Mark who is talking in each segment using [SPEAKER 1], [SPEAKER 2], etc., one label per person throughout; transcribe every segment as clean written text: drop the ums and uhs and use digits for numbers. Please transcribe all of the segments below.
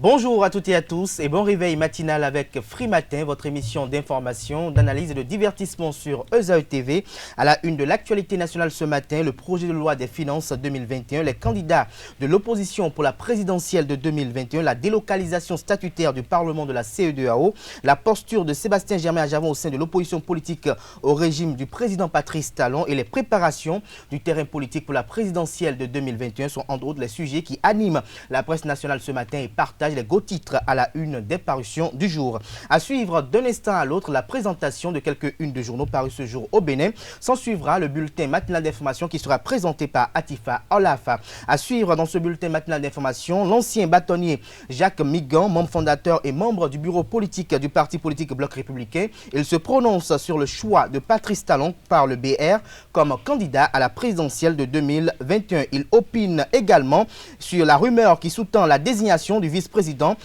[SPEAKER 1] Bonjour à toutes et à tous et bon réveil matinal avec Free Matin, votre émission d'information, d'analyse et de divertissement sur ESAE TV. À la une de l'actualité nationale ce matin, le projet de loi des finances 2021, les candidats de l'opposition pour la présidentielle de 2021, la délocalisation statutaire du Parlement de la CEDEAO, la posture de Sébastien Germain-Ajavon au sein de l'opposition politique au régime du président Patrice Talon et les préparations du terrain politique pour la présidentielle de 2021 sont entre autres les sujets qui animent la presse nationale ce matin et partagent les gros titres à la une des parutions du jour. À suivre d'un instant à l'autre la présentation de quelques unes de journaux parus ce jour au Bénin. S'en suivra le bulletin matinal d'information qui sera présenté par Atifa Olafa. À suivre dans ce bulletin matinal d'information, l'ancien bâtonnier Jacques Migan, membre fondateur et membre du bureau politique du parti politique Bloc républicain. Il se prononce sur le choix de Patrice Talon par le BR comme candidat à la présidentielle de 2021. Il opine également sur la rumeur qui sous-tend la désignation du vice-président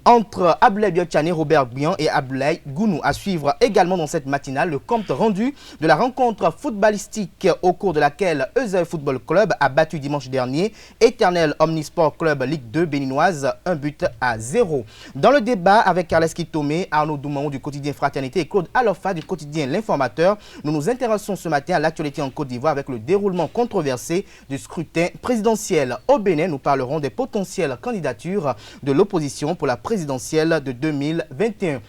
[SPEAKER 1] entre Ablaye Biotchane, Robert Bian et Ablaye Gounou. À suivre également dans cette matinale le compte rendu de la rencontre footballistique au cours de laquelle ESAE Football Club a battu dimanche dernier Éternel Omnisport Club Ligue 2 béninoise 1-0. Dans le débat avec Carles Kitomé, Arnaud Doumaon du quotidien Fraternité et Claude Alofa du quotidien L'Informateur, nous nous intéressons ce matin à l'actualité en Côte d'Ivoire avec le déroulement controversé du scrutin présidentiel. Au Bénin, nous parlerons des potentielles candidatures de l'opposition pour la présidentielle de 2021.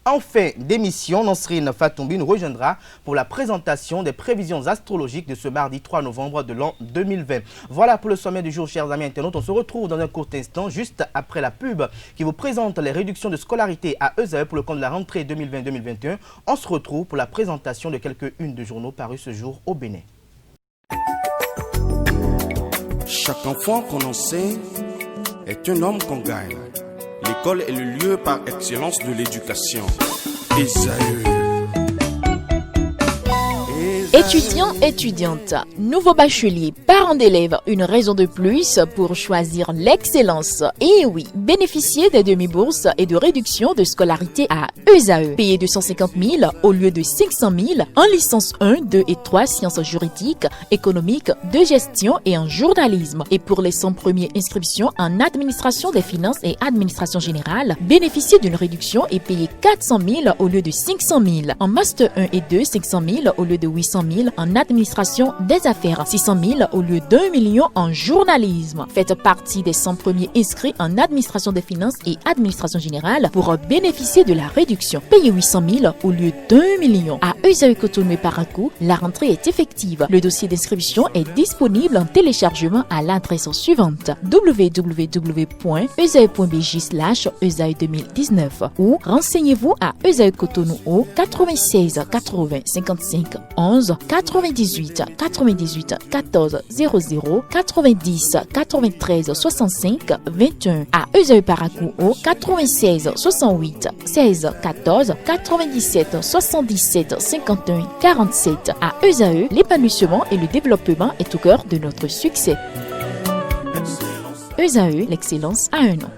[SPEAKER 1] En fin d'émission, Nansrine Fatoumbi nous rejoindra pour la présentation des prévisions astrologiques de ce mardi 3 novembre de l'an 2020. Voilà pour le sommet du jour, chers amis internautes. On se retrouve dans un court instant, juste après la pub qui vous présente les réductions de scolarité à ESAE pour le compte de la rentrée 2020-2021. On se retrouve pour la présentation de quelques unes de journaux parus ce jour au Bénin.
[SPEAKER 2] Chaque enfant qu'on enseigne est un homme qu'on gagne. L'école est le lieu par excellence de l'éducation. ESAE.
[SPEAKER 3] Étudiants, étudiantes, nouveaux bacheliers, parents d'élèves, une raison de plus pour choisir l'excellence. Et oui, bénéficier des demi-bourses et de réductions de scolarité à ESAE. Payer 250 000 au lieu de 500 000 en licence 1, 2 et 3 sciences juridiques, économiques, de gestion et en journalisme. Et pour les 100 premières inscriptions en administration des finances et administration générale, bénéficier d'une réduction et payer 400 000 au lieu de 500 000. En master 1 et 2, 500 000 au lieu de 800 000 en administration des affaires, 600 000 au lieu d'1 million en journalisme. Faites partie des 100 premiers inscrits en administration des finances et administration générale pour bénéficier de la réduction. Payez 800 000 au lieu d'1 million. À ESAE Cotonou et Parakou, la rentrée est effective. Le dossier d'inscription est disponible en téléchargement à l'adresse suivante www.esae.bj/esae2019 ou renseignez-vous à ESAE Cotonou au 96 80 55 11 98 98 14 00 90 93 65 21 à ESAE Parakou au 96 68 16 14 97 77 51 47 à ESAE, l'épanouissement et le développement est au cœur de notre succès. ESAE, l'excellence a un nom.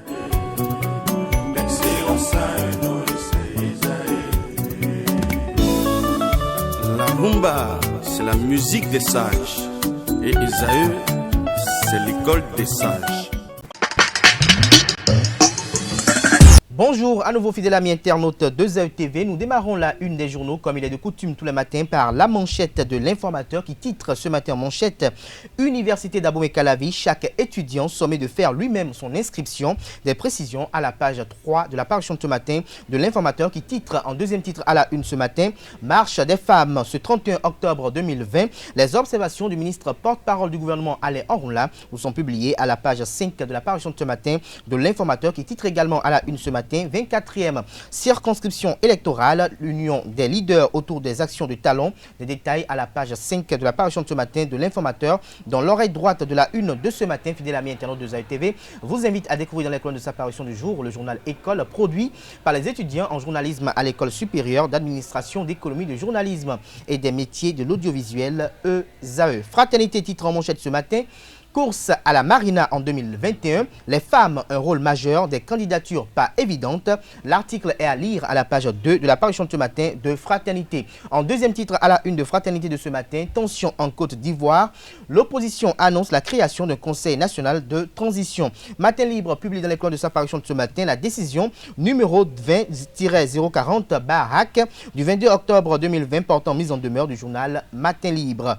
[SPEAKER 2] La rumba, c'est la musique des sages. Et ESAE, c'est l'école des sages.
[SPEAKER 1] Bonjour à nouveau fidèles amis internautes d'ESAE TV. Nous démarrons la une des journaux comme il est de coutume tous les matins par la manchette de l'Informateur qui titre ce matin en manchette Université d'Abomey-Calavi, chaque étudiant sommé de faire lui-même son inscription. Des précisions à la page 3 de la parution de ce matin de l'Informateur qui titre en deuxième titre à la une ce matin Marche des femmes ce 31 octobre 2020. Les observations du ministre porte-parole du gouvernement Alain Orunla vous sont publiées à la page 5 de la parution de ce matin de l'Informateur qui titre également à la une ce matin 24e circonscription électorale, l'union des leaders autour des actions de Talon. Des détails à la page 5 de la parution de ce matin de l'Informateur. Dans l'oreille droite de la une de ce matin, fidèle ami internaute de ESAE TV, vous invite à découvrir dans les colonnes de sa parution du jour le journal École produit par les étudiants en journalisme à l'École supérieure d'administration, d'économie, de journalisme et des métiers de l'audiovisuel ESAE. Fraternité titre en manchette ce matin Course à la Marina en 2021. Les femmes, un rôle majeur, des candidatures pas évidentes. L'article est à lire à la page 2 de la parution de ce matin de Fraternité. En deuxième titre à la une de Fraternité de ce matin, tension en Côte d'Ivoire. L'opposition annonce la création d'un conseil national de transition. Matin Libre publie dans les colonnes de sa parution de ce matin la décision numéro 20-040-HAC du 22 octobre 2020 portant mise en demeure du journal Matin Libre.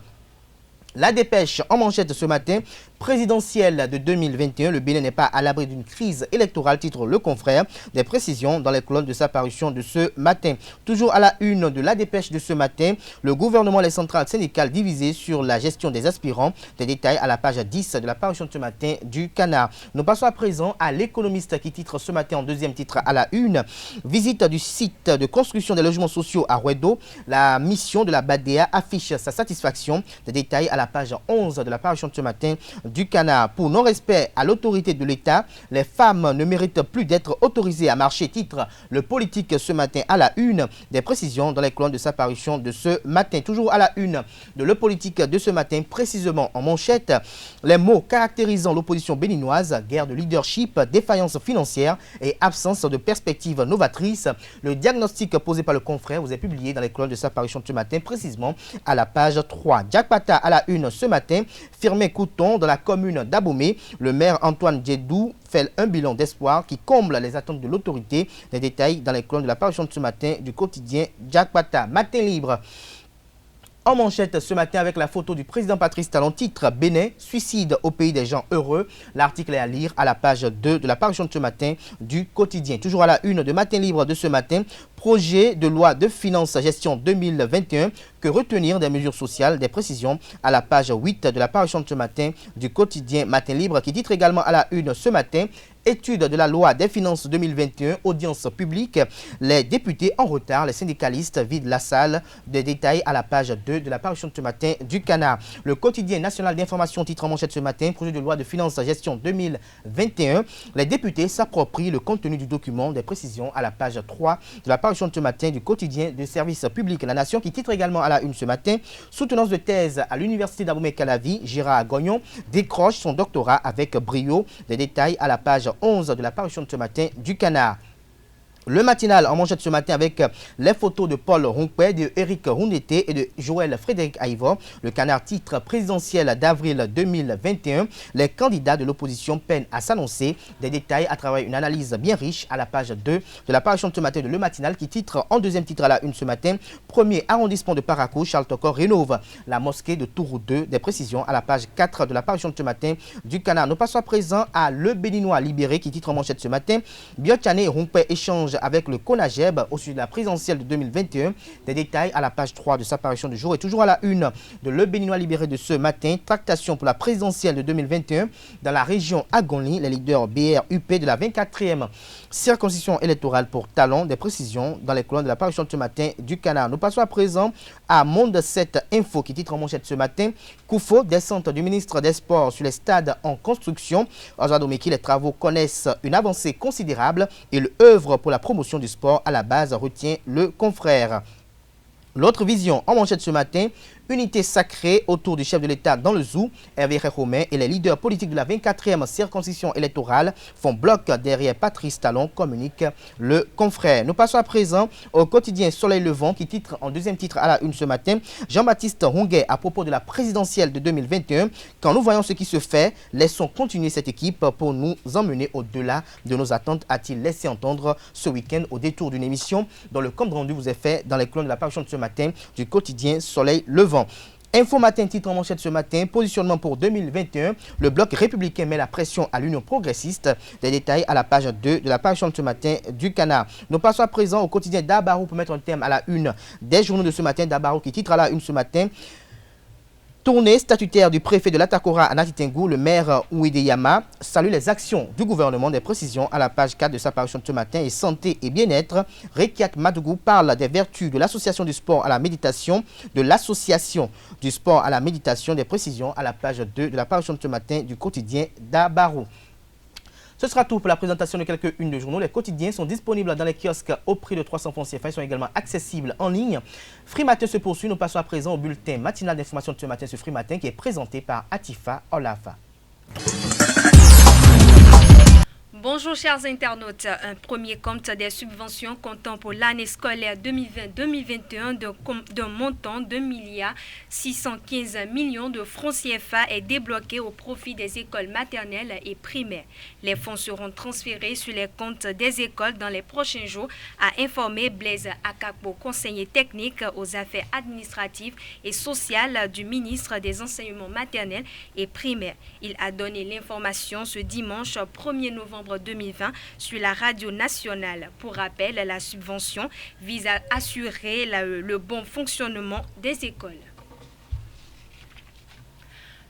[SPEAKER 1] La dépêche en manchette ce matin, présidentielle de 2021, le Bénin n'est pas à l'abri d'une crise électorale, titre Le Confrère. Des précisions dans les colonnes de sa parution de ce matin. Toujours à la une de la dépêche de ce matin, le gouvernement et les centrales syndicales divisées sur la gestion des aspirants. Des détails à la page 10 de la parution de ce matin du Canard. Nous passons à présent à l'économiste qui titre ce matin en deuxième titre à la une. Visite du site de construction des logements sociaux à Rouedo. La mission de la BADEA affiche sa satisfaction. Des détails à la page 11 de la parution de ce matin du Canard. Pour non-respect à l'autorité de l'État, les femmes ne méritent plus d'être autorisées à marcher, titre Le Politique ce matin à la une. Des précisions dans les colonnes de sa parution de ce matin. Toujours à la une de Le Politique de ce matin, précisément en manchette, les mots caractérisant l'opposition béninoise, guerre de leadership, défaillance financière et absence de perspectives novatrices. Le diagnostic posé par le confrère vous est publié dans les colonnes de sa parution de ce matin, précisément à la page 3. Jack Pata à la une ce matin, Firmin-Couton dans la commune d'Abomey. Le maire Antoine Djedou fait un bilan d'espoir qui comble les attentes de l'autorité. Les détails dans les colonnes de la parution de ce matin du quotidien Jack Pata. Matin Libre. En manchette ce matin avec la photo du président Patrice Talon, titre Bénin, suicide au pays des gens heureux. L'article est à lire à la page 2 de la parution de ce matin du quotidien. Toujours à la une de Matin Libre de ce matin, projet de loi de finances gestion 2021, que retenir des mesures sociales, des précisions à la page 8 de la parution de ce matin du quotidien Matin Libre qui titre également à la une ce matin, étude de la loi des finances 2021, audience publique, les députés en retard, les syndicalistes vident la salle. Des détails à la page 2 de la parution de ce matin du Canard. Le quotidien national d'information titre en manchette ce matin, projet de loi de finances gestion 2021. Les députés s'approprient le contenu du document, des précisions à la page 3 de la parution de ce matin du quotidien de service public La Nation qui titre également à la une ce matin, soutenance de thèse à l'université d'Abomey-Calavi, Gérard Gagnon décroche son doctorat avec brio. Des détails à la page 11 de la parution de ce matin du Canard. Le matinal en manchette ce matin avec les photos de Paul Ronquet, de Eric Roundete et de Joël Frédéric Aïvor. Le Canard titre présidentiel d'avril 2021. Les candidats de l'opposition peinent à s'annoncer. Des détails à travers une analyse bien riche à la page 2 de la parution de ce matin de Le Matinal qui titre en deuxième titre à la une ce matin. Premier arrondissement de Parakou, Charles Tokor rénove la mosquée de Tourou 2. Des précisions à la page 4 de la parution de ce matin du Canard. Nous passons à présent à Le Béninois libéré qui titre en manchette ce matin. Biotchane et Ronquet échangent avec le CONAGEB au sujet de la présidentielle de 2021. Des détails à la page 3 de sa parution du jour. Et toujours à la une de Le Béninois libéré de ce matin, tractation pour la présidentielle de 2021 dans la région Agonli. Les leaders BR-UP de la 24e circonscription électorale pour Talon. Des précisions dans les colonnes de la parution de ce matin du Canard. Nous passons à présent à Monde 7 Info qui titre en manchette ce matin. Koufo, descente du ministre des Sports sur les stades en construction. Ozadomeki, les travaux connaissent une avancée considérable et l'œuvre pour la promotion du sport à la base retient le confrère. L'autre vision en manchette ce matin, unité sacrée autour du chef de l'État dans le zoo. Hervé Romain et les leaders politiques de la 24e circonscription électorale font bloc derrière Patrice Talon, communique le confrère. Nous passons à présent au quotidien Soleil Levant qui titre en deuxième titre à la une ce matin, Jean-Baptiste Ronguet à propos de la présidentielle de 2021. Quand nous voyons ce qui se fait, laissons continuer cette équipe pour nous emmener au-delà de nos attentes, a-t-il laissé entendre ce week-end au détour d'une émission dont le compte rendu vous est fait dans les colonnes de la parution de ce matin du quotidien Soleil Levant. Info Matin titre en manchette ce matin, positionnement pour 2021. Le bloc républicain met la pression à l'Union progressiste. Des détails à la page 2 de la parution de ce matin du Canard. Nous passons à présent au quotidien Dabarou pour mettre un terme à la une des journaux de ce matin. Dabarou qui titre à la une ce matin. Tournée statutaire du préfet de l'Atakora à Natitengu, le maire Ouideyama salue les actions du gouvernement. Des précisions à la page 4 de sa parution de ce matin. Et santé et bien-être, Rekiat Madougou parle des vertus de l'association du sport à la méditation, de l'association du sport à la méditation. Des précisions à la page 2 de la parution de ce matin du quotidien Dabarou. Ce sera tout pour la présentation de quelques-unes de journaux. Les quotidiens sont disponibles dans les kiosques au prix de 300 francs CFA. Ils sont également accessibles en ligne. Free Matin se poursuit. Nous passons à présent au bulletin matinal d'information de ce matin sur Free Matin qui est présenté par Atifa Olafa.
[SPEAKER 4] Bonjour chers internautes, un premier compte des subventions comptant pour l'année scolaire 2020-2021 d'un montant de 2,615 milliards de francs CFA est débloqué au profit des écoles maternelles et primaires. Les fonds seront transférés sur les comptes des écoles dans les prochains jours, a informé Blaise Akakpo, conseiller technique aux affaires administratives et sociales du ministre des Enseignements maternels et primaires. Il a donné l'information ce dimanche 1er novembre 2020 sur la radio nationale. Pour rappel, la subvention vise à assurer le bon fonctionnement des écoles.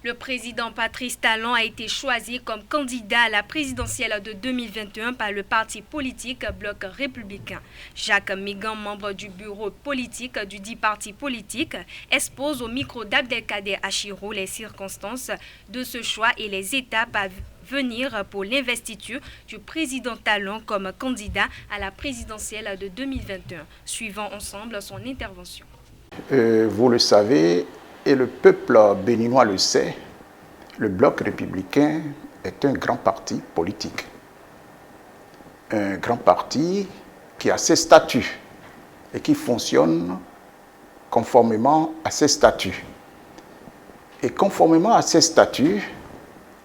[SPEAKER 4] Le président Patrice Talon a été choisi comme candidat à la présidentielle de 2021 par le parti politique Bloc républicain. Jacques Migan, membre du bureau politique du dit parti politique, expose au micro d'Abdelkader Achirou les circonstances de ce choix et les étapes à venir pour l'investiture du président Talon comme candidat à la présidentielle de 2021. Suivons ensemble son intervention.
[SPEAKER 5] Vous le savez, et le peuple béninois le sait, le Bloc républicain est un grand parti politique. Un grand parti qui a ses statuts et qui fonctionne conformément à ses statuts. Et conformément à ces statuts,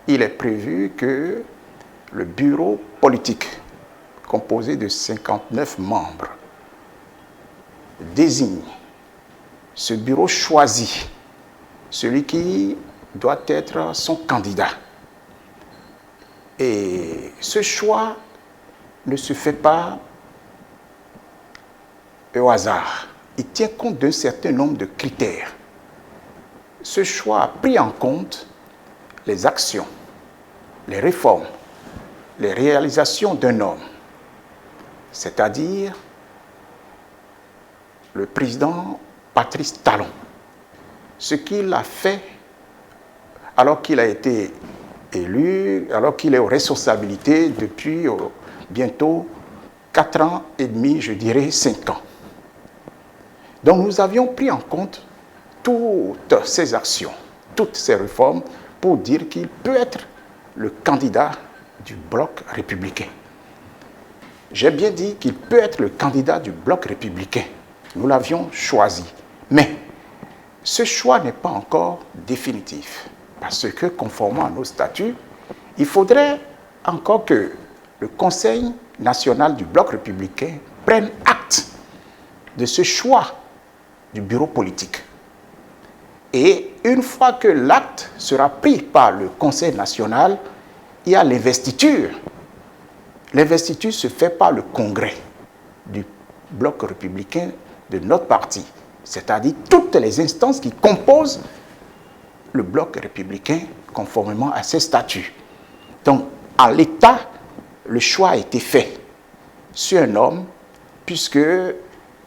[SPEAKER 5] il est prévu que le bureau politique, composé de 59 membres, désigne. Ce bureau choisit celui qui doit être son candidat. Et ce choix ne se fait pas au hasard. Il tient compte d'un certain nombre de critères. Ce choix a pris en compte les actions, les réformes, les réalisations d'un homme, c'est-à-dire le président Patrice Talon. Ce qu'il a fait alors qu'il a été élu, alors qu'il est aux responsabilités depuis bientôt 4 ans et demi, je dirais 5 ans. Donc nous avions pris en compte toutes ces actions, toutes ces réformes pour dire qu'il peut être le candidat du Bloc républicain. J'ai bien dit qu'il peut être le candidat du Bloc républicain. Nous l'avions choisi. Mais ce choix n'est pas encore définitif. Parce que, conformément à nos statuts, il faudrait encore que le Conseil national du Bloc républicain prenne acte de ce choix du bureau politique. Et une fois que l'acte sera pris par le Conseil national, il y a l'investiture. L'investiture se fait par le congrès du Bloc républicain de notre parti, c'est-à-dire toutes les instances qui composent le Bloc républicain conformément à ses statuts. Donc, à l'État, le choix a été fait sur un homme, puisque,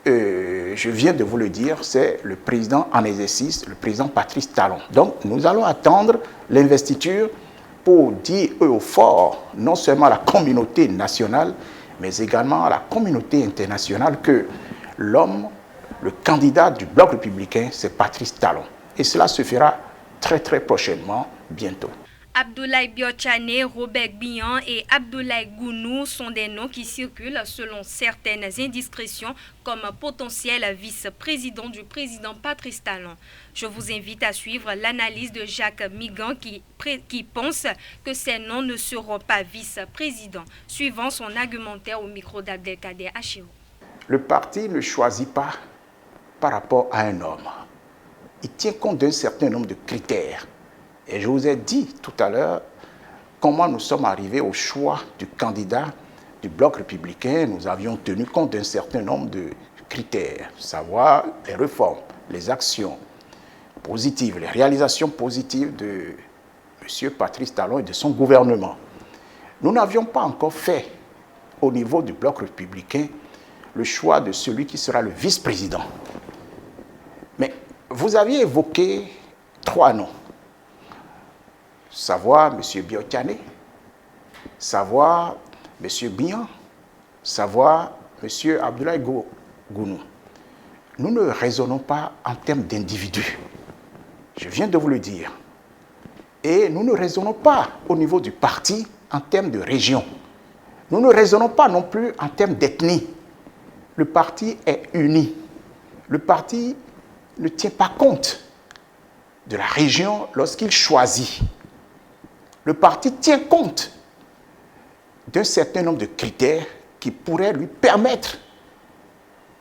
[SPEAKER 5] je viens de vous le dire, c'est le président en exercice, le président Patrice Talon. Donc, nous allons attendre l'investiture pour dire au fort, non seulement à la communauté nationale, mais également à la communauté internationale, que l'homme, le candidat du Bloc républicain, c'est Patrice Talon. Et cela se fera très très prochainement, bientôt.
[SPEAKER 4] Abdoulaye Biochane, Robert Bihan et Abdoulaye Gounou sont des noms qui circulent selon certaines indiscrétions comme potentiel vice-président du président Patrice Talon. Je vous invite à suivre l'analyse de Jacques Migan qui pense que ces noms ne seront pas vice-présidents, suivant son argumentaire au micro d'Abdelkader Achirou.
[SPEAKER 5] Le parti ne choisit pas par rapport à un homme. Il tient compte d'un certain nombre de critères. Et je vous ai dit tout à l'heure comment nous sommes arrivés au choix du candidat du Bloc républicain. Nous avions tenu compte d'un certain nombre de critères, savoir les réformes, les actions positives, les réalisations positives de M. Patrice Talon et de son gouvernement. Nous n'avions pas encore fait, au niveau du Bloc républicain, le choix de celui qui sera le vice-président. Mais vous aviez évoqué 3 noms. Savoir M. Biochane, savoir M. Bihan, savoir M. Abdoulaye Gounou. Nous ne raisonnons pas en termes d'individus. Je viens de vous le dire. Et nous ne raisonnons pas au niveau du parti en termes de région. Nous ne raisonnons pas non plus en termes d'ethnie. Le parti est uni. Le parti ne tient pas compte de la région lorsqu'il choisit. Le parti tient compte d'un certain nombre de critères qui pourraient lui permettre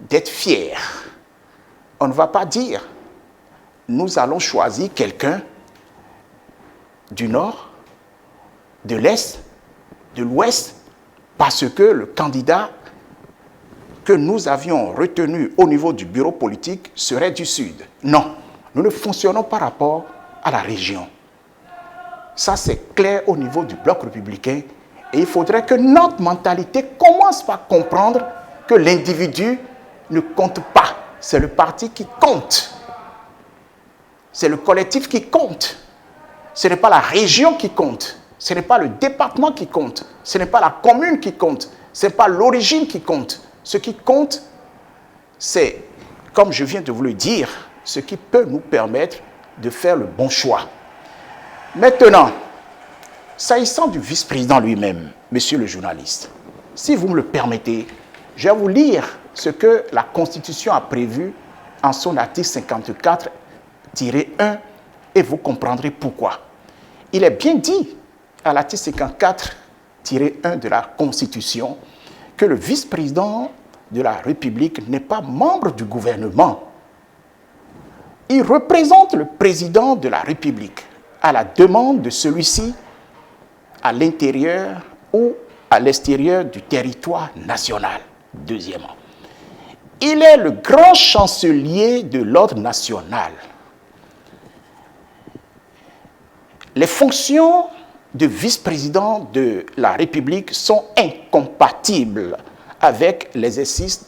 [SPEAKER 5] d'être fier. On ne va pas dire nous allons choisir quelqu'un du nord, de l'est, de l'ouest, parce que le candidat que nous avions retenu au niveau du bureau politique serait du sud. Non, nous ne fonctionnons par rapport à la région. Ça, c'est clair au niveau du bloc républicain. Et il faudrait que notre mentalité commence par comprendre que l'individu ne compte pas. C'est le parti qui compte. C'est le collectif qui compte. Ce n'est pas la région qui compte. Ce n'est pas le département qui compte. Ce n'est pas la commune qui compte. Ce n'est pas l'origine qui compte. Ce qui compte, c'est, comme je viens de vous le dire, ce qui peut nous permettre de faire le bon choix. Maintenant, s'agissant du vice-président lui-même, monsieur le journaliste, si vous me le permettez, je vais vous lire ce que la Constitution a prévu en son article 54-1 et vous comprendrez pourquoi. Il est bien dit à l'article 54-1 de la Constitution que le vice-président de la République n'est pas membre du gouvernement. Il représente le président de la République à la demande de celui-ci à l'intérieur ou à l'extérieur du territoire national. Deuxièmement, il est le grand chancelier de l'ordre national. Les fonctions de vice-président de la République sont incompatibles avec l'exercice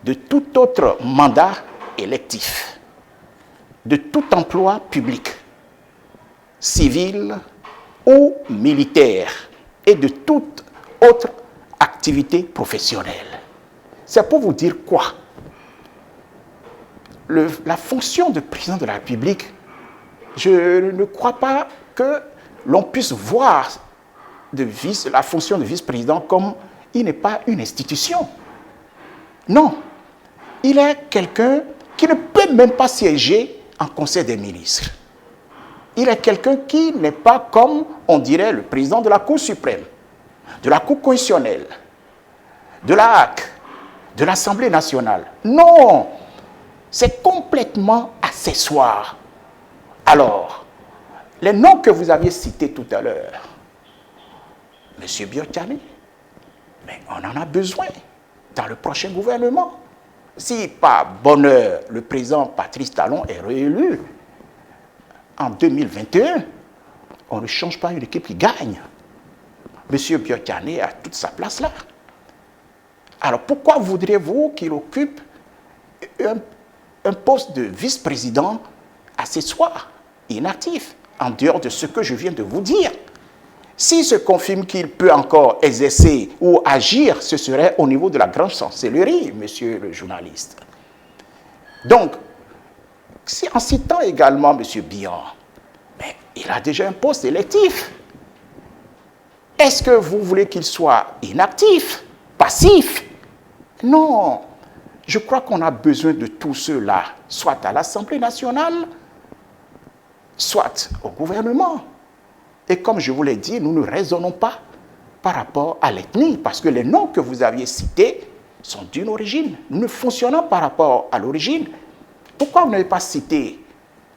[SPEAKER 5] de tout autre mandat électif, de tout emploi public, civil ou militaire et de toute autre activité professionnelle. C'est pour vous dire quoi? La fonction de président de la République, je ne crois pas que l'on puisse voir la fonction de vice-président comme il n'est pas une institution. Non, il est quelqu'un qui ne peut même pas siéger en Conseil des ministres. Il est quelqu'un qui n'est pas comme, on dirait, le président de la Cour suprême, de la Cour constitutionnelle, de la HAC, de l'Assemblée nationale. Non, c'est complètement accessoire. Alors, les noms que vous aviez cités tout à l'heure, M. Biotchani, mais on en a besoin dans le prochain gouvernement. Si par bonheur, le président Patrice Talon est réélu en 2021, on ne change pas une équipe qui gagne. M. Biotchani a toute sa place là. Alors pourquoi voudriez-vous qu'il occupe un poste de vice-président accessoire, inactif, en dehors de ce que je viens de vous dire? S'il se confirme qu'il peut encore exercer ou agir, ce serait au niveau de la grande chancellerie, monsieur le journaliste. Donc, si en citant également M. Bion, mais il a déjà un poste électif. Est-ce que vous voulez qu'il soit inactif, passif? Non. Je crois qu'on a besoin de tous ceux-là, soit à l'Assemblée nationale, soit au gouvernement. Et comme je vous l'ai dit, nous ne raisonnons pas par rapport à l'ethnie, parce que les noms que vous aviez cités sont d'une origine. Nous ne fonctionnons par rapport à l'origine. Pourquoi vous n'avez pas cité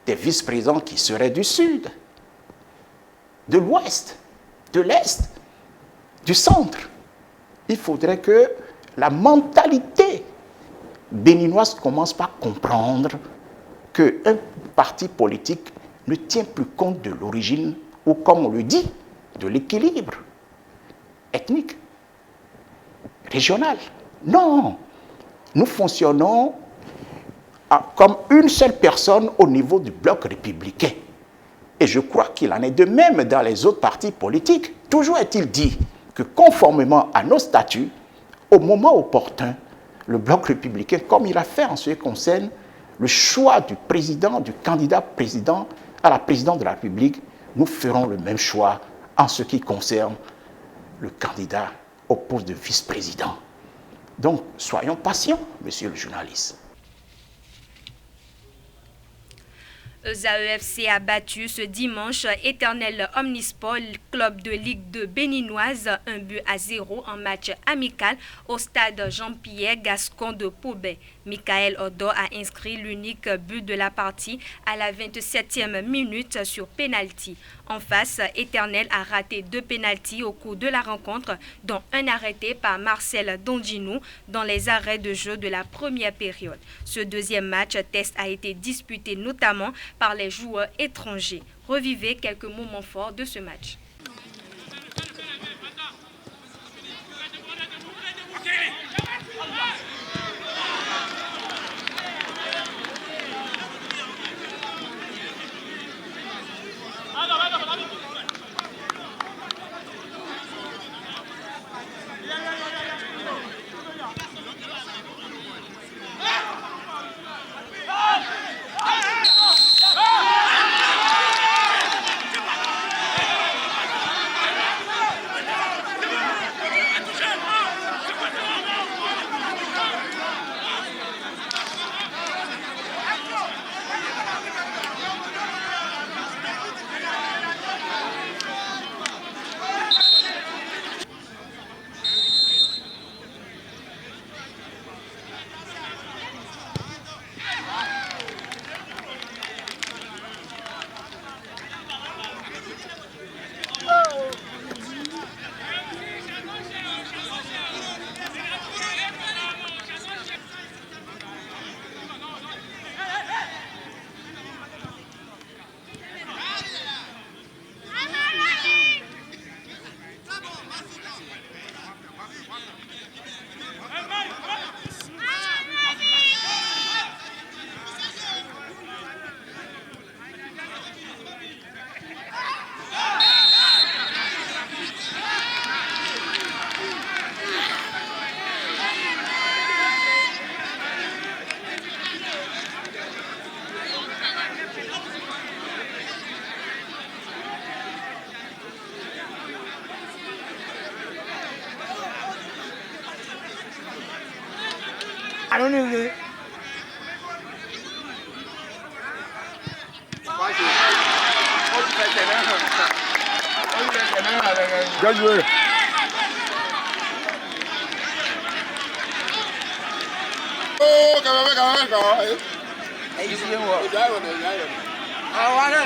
[SPEAKER 5] des vice-présidents qui seraient du Sud, de l'Ouest, de l'Est, du Centre? Il faudrait que la mentalité béninoise commence par comprendre qu'un parti politique ne tient plus compte de l'origine, ou comme on le dit, de l'équilibre ethnique, régional. Non, nous fonctionnons comme une seule personne au niveau du bloc républicain. Et je crois qu'il en est de même dans les autres partis politiques. Toujours est-il dit que conformément à nos statuts, au moment opportun, le bloc républicain, comme il a fait en ce qui concerne le choix du président, du candidat président à la présidence de la République, nous ferons le même choix en ce qui concerne le candidat au poste de vice-président. Donc, soyons patients, monsieur le journaliste.
[SPEAKER 4] ESA-EFC a battu ce dimanche Éternel Omnisport, club de Ligue 2 béninoise, 1-0 en match amical au stade Jean-Pierre Gascon de Pobet. Michael Odo a inscrit l'unique but de la partie à la 27e minute sur pénalty. En face, Éternel a raté 2 pénaltys au cours de la rencontre, dont un arrêté par Marcel Dondinou dans les arrêts de jeu de la première période. Ce deuxième match test a été disputé notamment par les joueurs étrangers. Revivez quelques moments forts de ce match.
[SPEAKER 6] I don't know. Bien joué. Oh, quand même. Et ici, moi. Ah, voilà.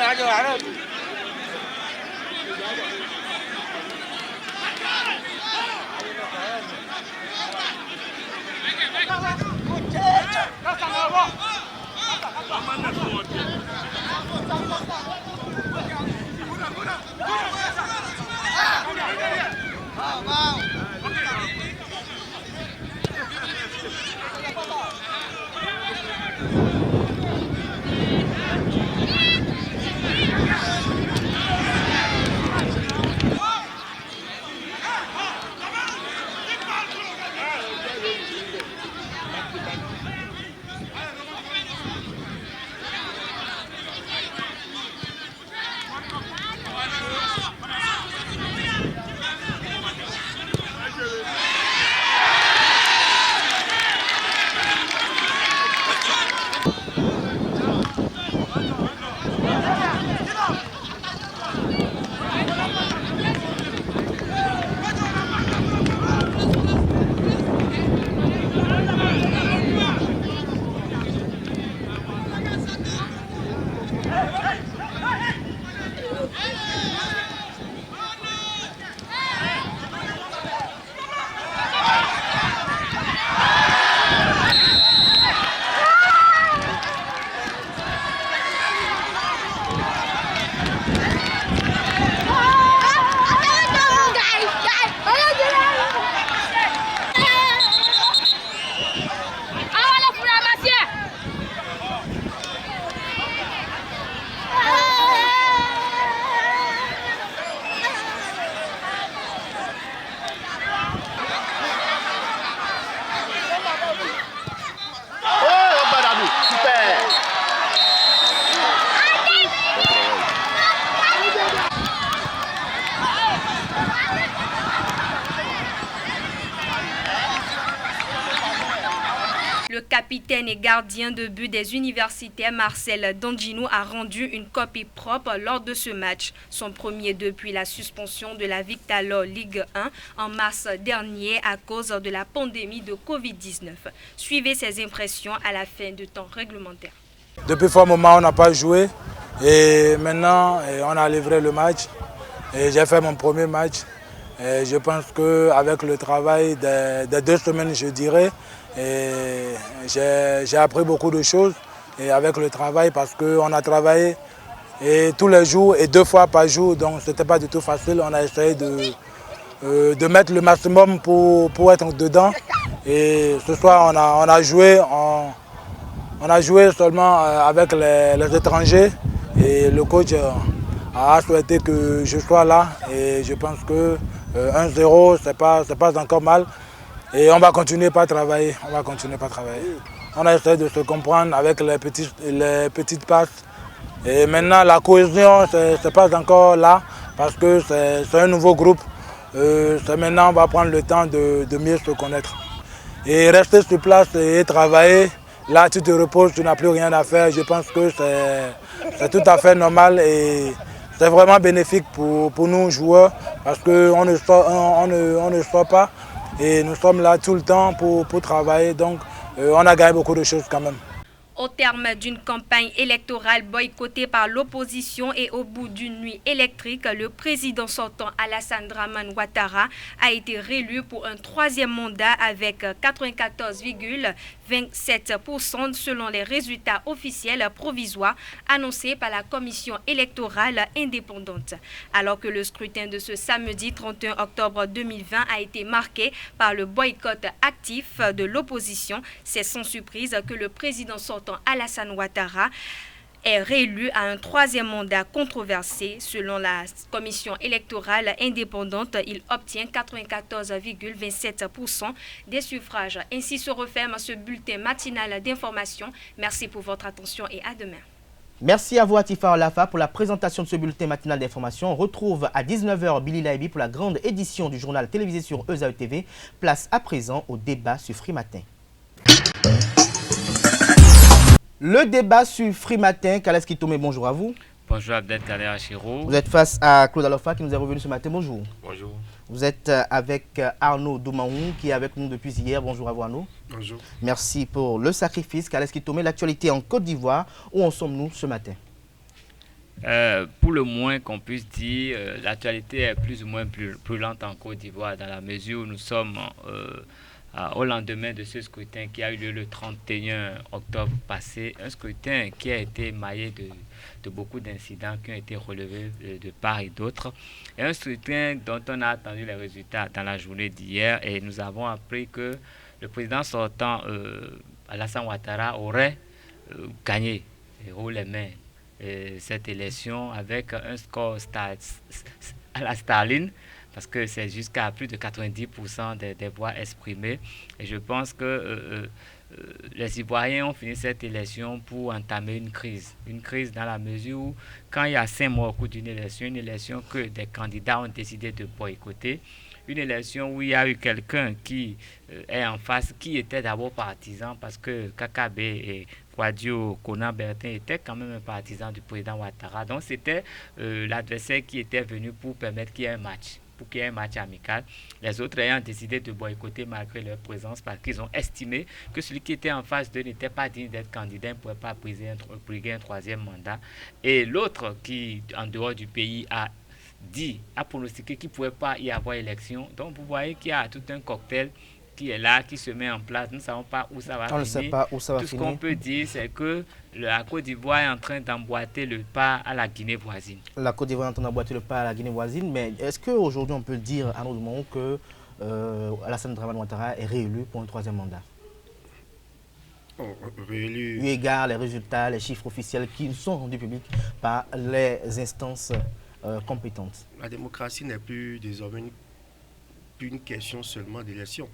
[SPEAKER 4] Le capitaine et gardien de but des universitaires Marcel Danginou a rendu une copie propre lors de ce match, son premier depuis la suspension de la Victalor Ligue 1 en mars dernier à cause de la pandémie de Covid-19. Suivez ses impressions à la fin du temps réglementaire.
[SPEAKER 7] Depuis un moment, on n'a pas joué et maintenant, on a livré le match. J'ai fait mon premier match. Et je pense qu'avec le travail des 2 semaines, je dirais, j'ai appris beaucoup de choses. Et avec le travail, parce qu'on a travaillé tous les jours et 2 fois par jour, donc ce n'était pas du tout facile. On a essayé de mettre le maximum pour être dedans. Et ce soir, on a joué seulement avec les étrangers et le coach a souhaité que je sois là et je pense que 1-0 c'est pas encore mal et on va continuer par travailler. On a essayé de se comprendre avec les petites passes et maintenant la cohésion c'est pas encore là parce que c'est un nouveau groupe. Maintenant on va prendre le temps de mieux se connaître et rester sur place et travailler. Là, tu te reposes, tu n'as plus rien à faire. Je pense que c'est tout à fait normal et c'est vraiment bénéfique pour nous joueurs parce qu'on ne sort pas et nous sommes là tout le temps pour travailler. Donc, on a gagné beaucoup de choses quand même.
[SPEAKER 4] Au terme d'une campagne électorale boycottée par l'opposition et au bout d'une nuit électrique, le président sortant Alassane Dramane Ouattara a été réélu pour un 3e mandat avec 94,27% selon les résultats officiels provisoires annoncés par la commission électorale indépendante. Alors que le scrutin de ce samedi 31 octobre 2020 a été marqué par le boycott actif de l'opposition, c'est sans surprise que le président sortant Alassane Ouattara est réélu à un 3e mandat controversé. Selon la commission électorale indépendante, il obtient 94,27% des suffrages. Ainsi se referme ce bulletin matinal d'information. Merci pour votre attention et à demain.
[SPEAKER 1] Merci à vous Atifa Olafa pour la présentation de ce bulletin matinal d'information. On retrouve à 19h Billy Laibi pour la grande édition du journal télévisé sur ESAE TV. Place à présent au débat sur Free Matin. Le débat sur Free Matin, Kales Kitome, bonjour à vous.
[SPEAKER 8] Bonjour Abdelkader Achiro.
[SPEAKER 1] Vous êtes face à Claude Alofa qui nous est revenu ce matin, bonjour.
[SPEAKER 9] Bonjour.
[SPEAKER 1] Vous êtes avec Arnaud Doumaou qui est avec nous depuis hier, bonjour à vous Arnaud.
[SPEAKER 9] Bonjour.
[SPEAKER 1] Merci pour le sacrifice. Kales Kitome, l'actualité en Côte d'Ivoire, où en sommes-nous ce matin?
[SPEAKER 8] Pour le moins qu'on puisse dire, l'actualité est plus ou moins plus lente en Côte d'Ivoire dans la mesure où nous sommes au lendemain de ce scrutin qui a eu lieu le 31 octobre passé, un scrutin qui a été maillé de beaucoup d'incidents qui ont été relevés de part et d'autre, et un scrutin dont on a attendu les résultats dans la journée d'hier, et nous avons appris que le président sortant Alassane Ouattara aurait gagné haut les mains cette élection avec un score à la Staline, parce que c'est jusqu'à plus de 90% des voix exprimées. Et je pense que les Ivoiriens ont fini cette élection pour entamer une crise. Une crise dans la mesure où, quand il y a 5 mois au cours d'une élection que des candidats ont décidé de boycotter, une élection où il y a eu quelqu'un qui est en face, qui était d'abord partisan, parce que Kakabe et Kouadio Konan Bertin étaient quand même un partisan du président Ouattara. Donc c'était l'adversaire qui était venu pour permettre qu'il y ait un match. Pour qu'il y ait un match amical, les autres ayant décidé de boycotter malgré leur présence parce qu'ils ont estimé que celui qui était en face d'eux n'était pas digne d'être candidat, ne pouvait pas briguer un 3e mandat. Et l'autre qui, en dehors du pays, a pronostiqué qu'il ne pouvait pas y avoir élection. Donc vous voyez qu'il y a tout un cocktail qui est là, qui se met en place. Nous ne savons pas où ça va finir.
[SPEAKER 1] On ne sait pas où ça va finir.
[SPEAKER 8] Tout ce qu'on peut dire, c'est que la Côte d'Ivoire est en train d'emboîter le pas à la Guinée voisine. La Côte d'Ivoire est en train
[SPEAKER 1] d'emboîter le pas à la Guinée voisine, mais est-ce qu'aujourd'hui on peut dire, à notre moment, que Alassane Dramane Ouattara est réélu pour un 3e mandat?
[SPEAKER 9] Réélu.
[SPEAKER 1] Eu égard les résultats, les chiffres officiels qui sont rendus publics par les instances compétentes.
[SPEAKER 9] La démocratie n'est plus désormais une question seulement d'élection.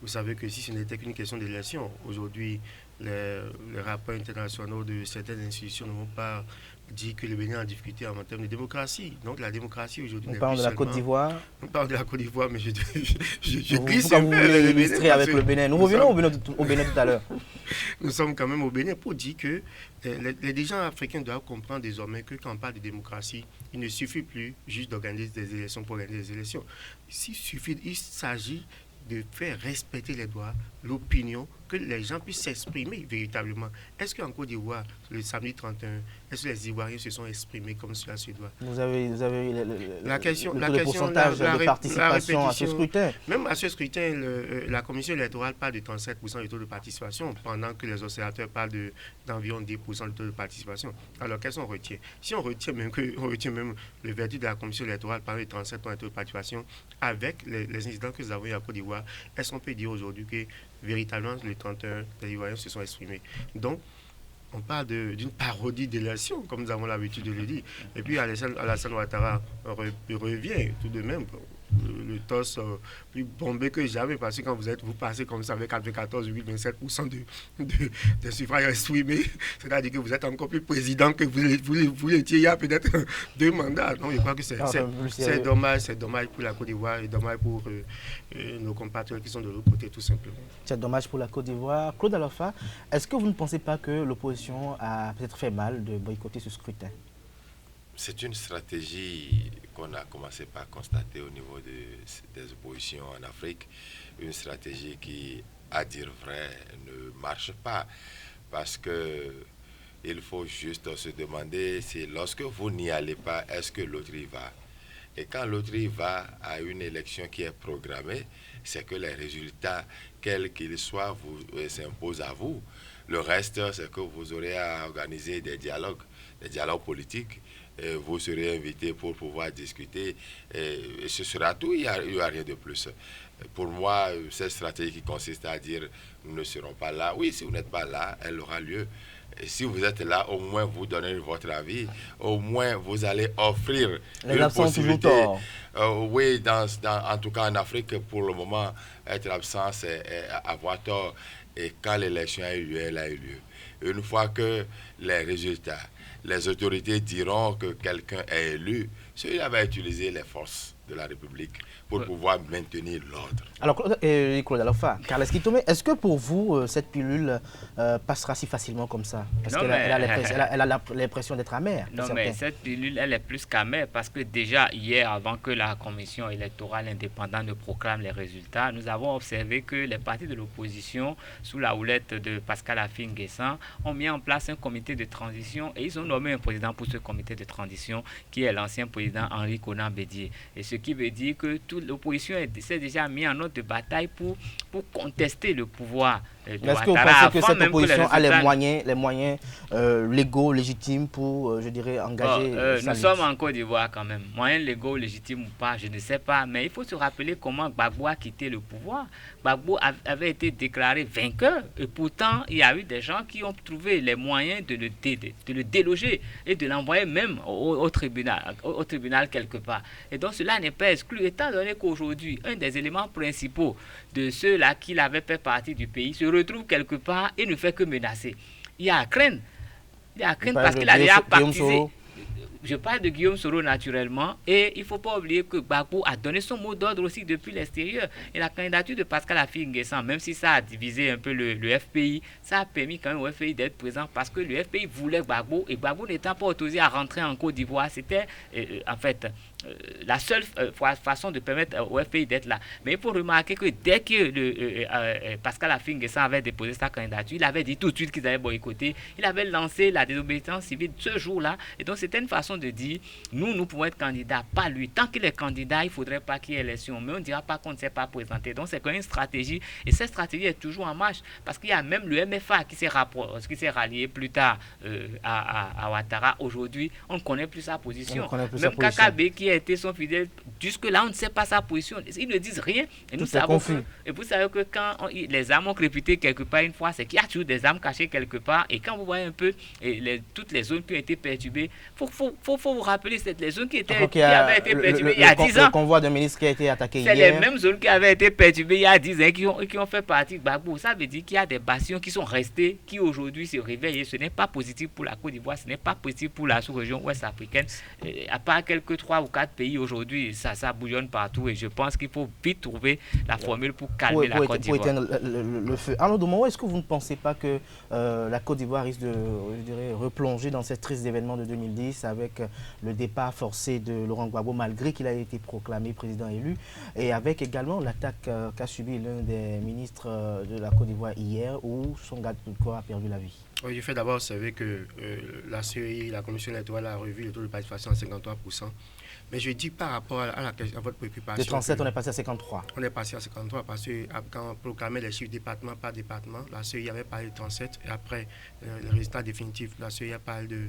[SPEAKER 9] Vous savez que si ce n'était qu'une question d'élection, aujourd'hui, les rapports internationaux de certaines institutions ne vont pas dire que le Bénin a en difficulté en termes de démocratie. Donc la démocratie aujourd'hui...
[SPEAKER 1] On parle de la Côte d'Ivoire.
[SPEAKER 9] On parle de la Côte d'Ivoire, mais je
[SPEAKER 1] glisse un peu. Vous voulez illustrer avec le Bénin. Nous revenons au Bénin tout à l'heure.
[SPEAKER 9] Nous sommes quand même au Bénin pour dire que les dirigeants africains doivent comprendre désormais que quand on parle de démocratie, il ne suffit plus juste d'organiser des élections pour organiser des élections. Il s'agit de faire respecter les droits, l'opinion, que les gens puissent s'exprimer véritablement. Est-ce qu'en Côte d'Ivoire, le samedi 31, est-ce que les Ivoiriens se sont exprimés comme cela se doit?
[SPEAKER 1] Vous avez
[SPEAKER 9] le
[SPEAKER 1] pourcentage de participation à ce scrutin.
[SPEAKER 9] Même à ce scrutin, la commission électorale parle de 37% de taux de participation, pendant que les observateurs parlent d'environ 10% de taux de participation. Alors, qu'est-ce qu'on retient? Si on retient même le verdict de la commission électorale parle de 37% de taux de participation, avec les incidents que nous avons eu à Côte d'Ivoire, est-ce qu'on peut dire aujourd'hui que véritablement les 31 des Ivoiriens se sont exprimés? Donc, on parle d'une parodie d'élection, comme nous avons l'habitude de le dire. Et puis Alassane Ouattara revient tout de même, le torse plus bombé que jamais, parce que quand vous passez comme ça avec 94,27% de suffrages exprimés, c'est-à-dire que vous êtes encore plus président que vous l'étiez il y a peut-être 2 mandats. Donc je crois que c'est dommage pour la Côte d'Ivoire et dommage pour nos compatriotes qui sont de l'autre côté, tout simplement.
[SPEAKER 1] C'est dommage pour la Côte d'Ivoire. Claude Alorfa, est-ce que vous ne pensez pas que l'opposition a peut-être fait mal de boycotter ce scrutin?
[SPEAKER 10] C'est une stratégie qu'on a commencé par constater au niveau des oppositions en Afrique. Une stratégie qui, à dire vrai, ne marche pas. Parce qu'il faut juste se demander si lorsque vous n'y allez pas, est-ce que l'autre y va? Et quand l'autre y va à une élection qui est programmée, c'est que les résultats, quels qu'ils soient, s'imposent à vous. Le reste, c'est que vous aurez à organiser des dialogues politiques. Vous serez invité pour pouvoir discuter et ce sera tout, il n'y a rien de plus. Pour moi, cette stratégie qui consiste à dire nous ne serons pas là, oui, si vous n'êtes pas là, elle aura lieu. Et si vous êtes là, au moins vous donnez votre avis, au moins vous allez offrir une possibilité. Oui, en tout cas en Afrique, pour le moment, être absent, c'est avoir tort. Et quand l'élection a eu lieu, elle a eu lieu. Une fois que les résultats, les autorités diront que quelqu'un est élu, celui-là va utiliser les forces de la République pour pouvoir maintenir l'ordre.
[SPEAKER 1] Alors, Claude Alorfa, Carles Kitome, est-ce que pour vous, cette pilule passera si facilement comme ça? Parce qu'elle a l'impression d'être amère.
[SPEAKER 8] Non, mais cette pilule, elle est plus qu'amère parce que déjà hier, avant que la commission électorale indépendante ne proclame les résultats, nous avons observé que les partis de l'opposition, sous la houlette de Pascal Affi-N'Guessan, ont mis en place un comité de transition et ils ont nommé un président pour ce comité de transition qui est l'ancien président Henri Konan Bédié. Et ce qui veut dire que toute l'opposition s'est déjà mis en ordre de bataille pour contester le pouvoir de Ouattara.
[SPEAKER 1] Est-ce que vous pensez que cette opposition a les moyens légaux, légitimes pour, je dirais, engager
[SPEAKER 8] nous sommes en Côte d'Ivoire quand même. Moyens légaux, légitimes ou pas, je ne sais pas. Mais il faut se rappeler comment Gbagbo a quitté le pouvoir. Gbagbo avait été déclaré vainqueur. Et pourtant, il y a eu des gens qui ont trouvé les moyens de le déloger et de l'envoyer même au tribunal quelque part. Et donc cela n'est pas exclu, étant donné qu'aujourd'hui, un des éléments principaux de ceux-là qui l'avaient fait partie du pays se retrouve quelque part et ne fait que menacer. Il y a à craindre. Parce qu'il a déjà partisé. Je parle de Guillaume Soro naturellement et il ne faut pas oublier que Gbagbo a donné son mot d'ordre aussi depuis l'extérieur. Et la candidature de Pascal Affi-N'Guessan, même si ça a divisé un peu le FPI, ça a permis quand même au FPI d'être présent parce que le FPI voulait Gbagbo et Gbagbo n'étant pas autorisé à rentrer en Côte d'Ivoire, c'était en fait la seule façon de permettre au FPI d'être là. Mais il faut remarquer que dès que Pascal Affi-N'Guessan avait déposé sa candidature, il avait dit tout de suite qu'ils avaient boycotté. Il avait lancé la désobéissance civile ce jour-là. Et donc c'était une façon de dire, nous pouvons être candidats, pas lui. Tant qu'il est candidat, il ne faudrait pas qu'il y ait élection. Mais on ne dira pas qu'on ne s'est pas présenté. Donc c'est quand même une stratégie. Et cette stratégie est toujours en marche. Parce qu'il y a même le MFA qui s'est rallié plus tard à Ouattara. Aujourd'hui, on ne connaît plus sa position. Même Kakabe qui a été son fidèle Jusque-là, on ne sait pas sa position. Ils ne disent rien. Et
[SPEAKER 1] vous savez
[SPEAKER 8] que quand les armes ont crépité quelque part une fois, c'est qu'il y a toujours des armes cachées quelque part. Et quand vous voyez un peu toutes les zones qui ont été perturbées, il faut vous rappeler, c'est les zones qui avaient été perturbées il y a 10 ans.
[SPEAKER 1] Le convoi d'un ministre qui a été attaqué hier.
[SPEAKER 8] C'est les mêmes zones qui avaient été perturbées il y a 10 ans qui ont fait partie de Gbagbo. Ça veut dire qu'il y a des bastions qui sont restés, qui aujourd'hui se réveillent. Ce n'est pas positif pour la Côte d'Ivoire, ce n'est pas positif pour la sous-région ouest africaine. À part quelques 3 ou 4 pays aujourd'hui, ça bouillonne partout et je pense qu'il faut vite trouver la formule pour calmer la Côte d'Ivoire.
[SPEAKER 1] Pour éteindre le feu. Arnaud Douman, est-ce que vous ne pensez pas que la Côte d'Ivoire risque de, je dirais, replonger dans cette triste événement de 2010 avec le départ forcé de Laurent Gbagbo malgré qu'il a été proclamé président élu et avec également l'attaque qu'a subi l'un des ministres de la Côte d'Ivoire hier où son garde de corps a perdu la vie?
[SPEAKER 9] Oui, je fais d'abord observer que la CEI, la Commission électorale, a revu le taux de participation à 53%. Mais je dis par rapport à votre préoccupation.
[SPEAKER 1] De 37, on est passé à 53.
[SPEAKER 9] On est passé à 53 parce que quand on proclamait les chiffres département par département, la CEI avait parlé de 37 et après le résultat définitif, la CEI a parlé de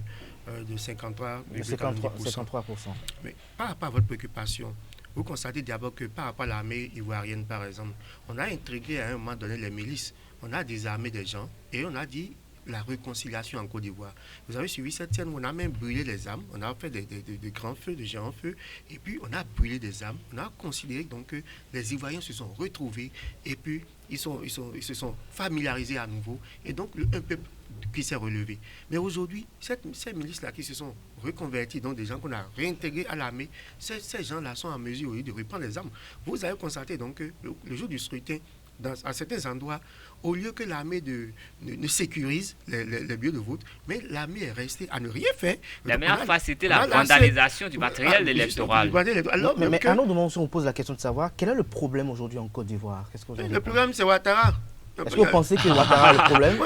[SPEAKER 9] 53,42%. Mais par rapport à votre préoccupation, vous constatez d'abord que par rapport à l'armée ivoirienne, par exemple, on a intégré à un moment donné les milices, on a désarmé des gens et on a dit la réconciliation en Côte d'Ivoire. Vous avez suivi cette scène où on a même brûlé les armes, on a fait des grands feux, de géants feux, et puis on a brûlé des armes. On a considéré donc que les Ivoiriens se sont retrouvés et puis ils se sont familiarisés à nouveau et donc un peuple qui s'est relevé. Mais aujourd'hui, ces milices-là qui se sont reconvertis, donc des gens qu'on a réintégrés à l'armée, ces gens-là sont en mesure de reprendre les armes. Vous avez constaté donc que le jour du scrutin, à certains endroits, au lieu que l'armée ne sécurise les lieux de vote, mais l'armée est restée à ne rien faire.
[SPEAKER 8] La meilleure phase, c'était la vandalisation du matériel électoral.
[SPEAKER 1] Mais Arnaud Douman, on pose la question de savoir quel est le problème aujourd'hui en Côte d'Ivoire?
[SPEAKER 9] Le problème, c'est Ouattara.
[SPEAKER 1] Est-ce que vous pensez que Ouattara a le problème?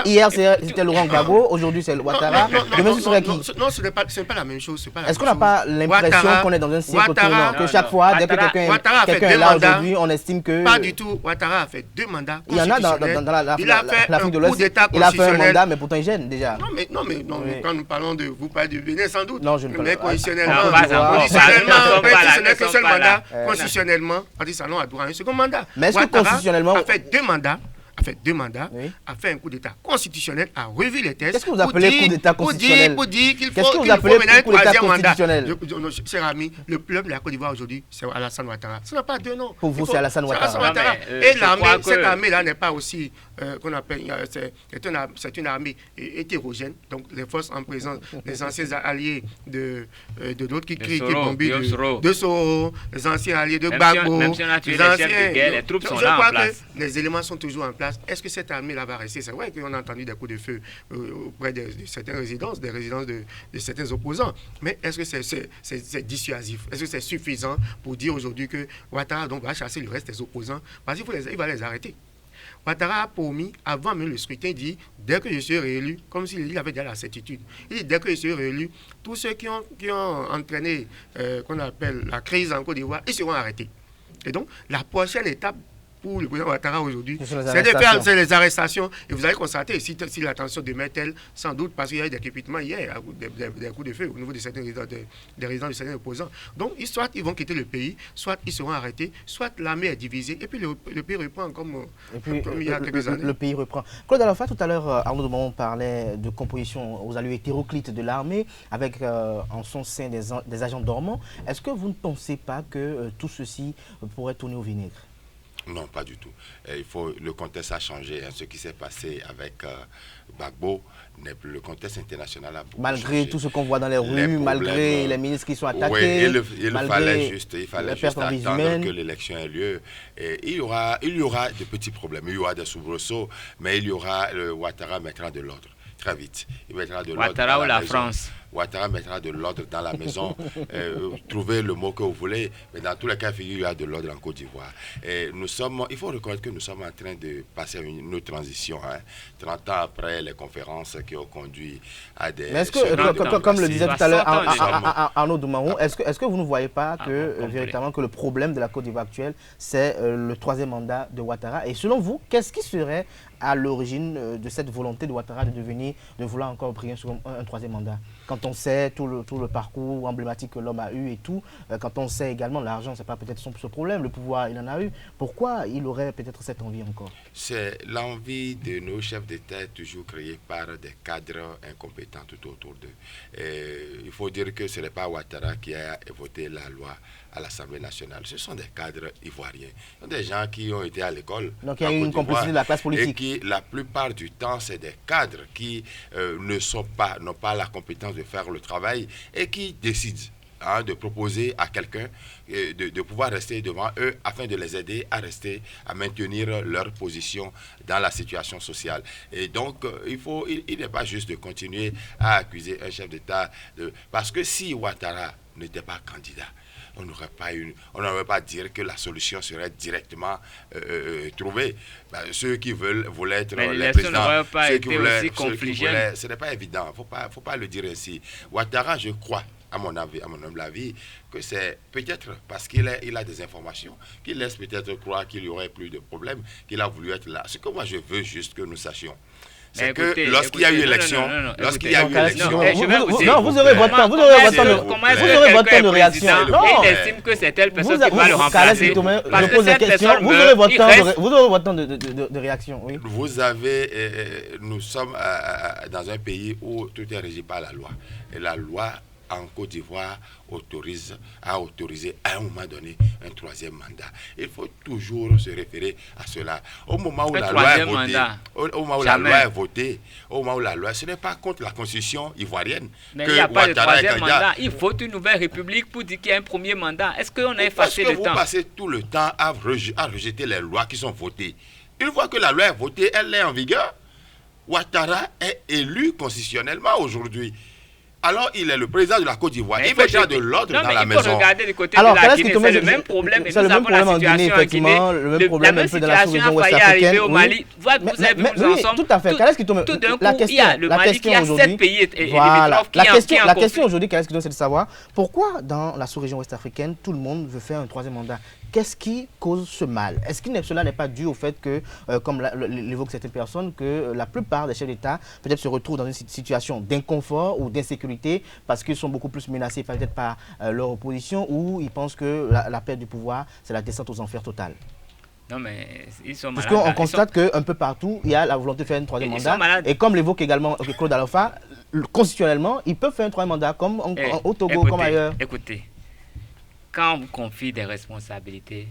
[SPEAKER 1] Hier, c'était Laurent Gbagbo, aujourd'hui, c'est Ouattara. Demain, ce serait qui?
[SPEAKER 9] Non, ce n'est pas la même chose.
[SPEAKER 1] Est-ce qu'on n'a pas l'impression qu'on est dans un cycle tournant? Que chaque fois, dès que quelqu'un est là aujourd'hui, on estime que...
[SPEAKER 9] Pas du tout. Ouattara a fait 2 mandats.
[SPEAKER 1] Il y en a dans l'Afrique de l'Ouest. Il a fait un mandat, mais pourtant il gêne déjà.
[SPEAKER 9] Non, mais quand nous parlons de... Vous parlez du Bénin sans doute.
[SPEAKER 1] Non, je ne parle pas.
[SPEAKER 9] Constitutionnellement, seul mandat, constitutionnellement, Patrice Talon a droit à un second mandat.
[SPEAKER 1] Constitutionnellement,
[SPEAKER 9] a fait 2 mandats, a fait un coup d'État constitutionnel, a revu les tests.
[SPEAKER 1] Qu'est-ce que vous appelez coup d'État constitutionnel?
[SPEAKER 9] Pour dire qu'il faut mener un troisième mandat. Cher ami, le peuple de la Côte d'Ivoire aujourd'hui, c'est Alassane Ouattara. Ce n'est pas 2 noms.
[SPEAKER 1] Pour vous, c'est Alassane Ouattara.
[SPEAKER 9] Et cette armée-là n'est pas aussi, qu'on appelle, c'est une armée hétérogène. Donc les forces en présence, les anciens alliés de d'autres qui crient, qui bombardent de Soro, les anciens alliés de Gbagbo,
[SPEAKER 8] les troupes sont là en place.
[SPEAKER 9] Les éléments sont toujours en place. Est-ce que cette armée-là va rester? C'est vrai qu'on a entendu des coups de feu auprès de certaines résidences, des résidences de certains opposants. Mais est-ce que c'est dissuasif? Est-ce que c'est suffisant pour dire aujourd'hui que Ouattara va chasser le reste des opposants? Parce qu'il va les arrêter. Ouattara a promis, avant même le scrutin, dit dès que je serai réélu, comme s'il avait déjà la certitude, il dit dès que je serai réélu, tous ceux qui ont entraîné qu'on appelle la crise en Côte d'Ivoire, ils seront arrêtés. Et donc, la prochaine étape pour le président Ouattara aujourd'hui, c'est de faire les arrestations. Et vous allez constater, si la tension demeure telle, sans doute, parce qu'il y a eu des crépitements hier, des coups de feu au niveau de certains résidents de certains opposants. Donc, soit ils vont quitter le pays, soit ils seront arrêtés, soit l'armée est divisée, et puis le pays reprend comme il y a quelques années.
[SPEAKER 1] Le pays reprend. Claude Alpha, tout à l'heure, Arnaud Douman parlait de composition aux allures hétéroclites de l'armée, avec en son sein des agents dormants. Est-ce que vous ne pensez pas que tout ceci pourrait tourner au vinaigre?
[SPEAKER 10] Non, pas du tout. Le contexte a changé. Ce qui s'est passé avec Gbagbo, le contexte international a beaucoup changé.
[SPEAKER 1] Malgré tout ce qu'on voit dans les rues, malgré les ministres qui sont attaqués,
[SPEAKER 10] il fallait juste attendre que l'élection ait lieu. Et il y aura de petits problèmes, il y aura des soubresauts, mais Ouattara mettra de l'ordre. Très vite. Il mettra de l'ordre.
[SPEAKER 8] Ouattara ou la France?
[SPEAKER 10] Ouattara mettra de l'ordre dans la maison. Trouvez le mot que vous voulez, mais dans tous les cas, il y a de l'ordre en Côte d'Ivoire. Il faut reconnaître que nous sommes en train de passer une autre transition. 30 ans après les conférences qui ont conduit à des...
[SPEAKER 1] Mais est-ce que, comme le disait tout à l'heure Arnaud Douman, est-ce que vous ne voyez pas que véritablement que le problème de la Côte d'Ivoire actuelle, c'est le 3e mandat de Ouattara? Et selon vous, qu'est-ce qui serait à l'origine de cette volonté de Ouattara de vouloir encore briller un 3e mandat? quand on sait tout le parcours emblématique que l'homme a eu et tout, quand on sait également l'argent, c'est pas peut-être ce problème, le pouvoir, il en a eu. Pourquoi il aurait peut-être cette envie encore? C'est
[SPEAKER 10] l'envie de nos chefs d'État toujours créée par des cadres incompétents tout autour d'eux. Il faut dire que ce n'est pas Ouattara qui a voté la loi à l'Assemblée nationale. Ce sont des cadres ivoiriens. Ce sont des gens qui ont été à l'école.
[SPEAKER 1] Donc il y a eu une complicité de la classe politique.
[SPEAKER 10] Et qui, la plupart du temps, c'est des cadres qui n'ont pas la compétence de faire le travail et qui décident de proposer à quelqu'un de pouvoir rester devant eux afin de les aider à rester, à maintenir leur position dans la situation sociale. Et donc, il n'est pas juste de continuer à accuser un chef d'État parce que si Ouattara n'était pas candidat, on n'aurait pas dire que la solution serait directement trouvée. Ceux qui voulaient être les présidents, ceux qui voulaient, ce n'est pas évident. Faut pas le dire ainsi. Ouattara, je crois, à mon humble avis, que c'est peut-être parce qu'il a des informations qui laissent peut-être croire qu'il y aurait plus de problèmes, qu'il a voulu être là. Ce que moi je veux juste que nous sachions, c'est que lorsqu'il y a eu élection,
[SPEAKER 1] vous aurez votre temps, vous aurez votre temps de réaction.
[SPEAKER 8] Il estime que c'est telle personne qui va le remplacer.
[SPEAKER 1] Je pose la question, vous aurez votre temps de réaction.
[SPEAKER 10] Vous avez, nous sommes dans un pays où tout est régi par la loi. Et la loi en Côte d'Ivoire a autorisé à un moment donné un troisième mandat. Il faut toujours se référer à cela. Au moment où la loi est votée, ce n'est pas contre la constitution ivoirienne.
[SPEAKER 8] Mais il n'y a pas de troisième mandat. Il faut une nouvelle république pour dire qu'il y a un premier mandat. Est-ce qu'on a effacé le temps?
[SPEAKER 10] Vous passez tout le temps à rejeter les lois qui sont votées. Une fois que la loi est votée, elle est en vigueur. Ouattara est élu constitutionnellement aujourd'hui. Alors, il est le président de la Côte d'Ivoire. Il met de l'ordre dans la maison.
[SPEAKER 8] Il faut regarder du côté de la Guinée. C'est le même problème.
[SPEAKER 1] C'est le même problème en Guinée, effectivement. Le même problème un peu dans la sous-région ouest-africaine.
[SPEAKER 8] Au Mali. Vous avez vu, nous en sommes.
[SPEAKER 1] Tout à fait. Tout d'un coup, il y a le Mali qui a 7 pays limitrophes. La question aujourd'hui, c'est de savoir pourquoi dans la sous-région ouest-africaine, tout le monde veut faire un troisième mandat. Qu'est-ce qui cause ce mal? Est-ce que cela n'est pas dû au fait que, comme l'évoquent certaines personnes, que la plupart des chefs d'État peut-être se retrouvent dans une situation d'inconfort ou d'insécurité parce qu'ils sont beaucoup plus menacés peut-être par leur opposition, ou ils pensent que la perte du pouvoir, c'est la descente aux enfers totale?
[SPEAKER 8] Non, mais ils sont
[SPEAKER 1] malades. Parce qu'on constate qu'un peu partout, il y a la volonté de faire un troisième mandat. Et comme l'évoque également Claude Alpha, constitutionnellement, ils peuvent faire un troisième mandat comme au Togo, comme ailleurs.
[SPEAKER 8] Écoutez. Quand on vous confie des responsabilités,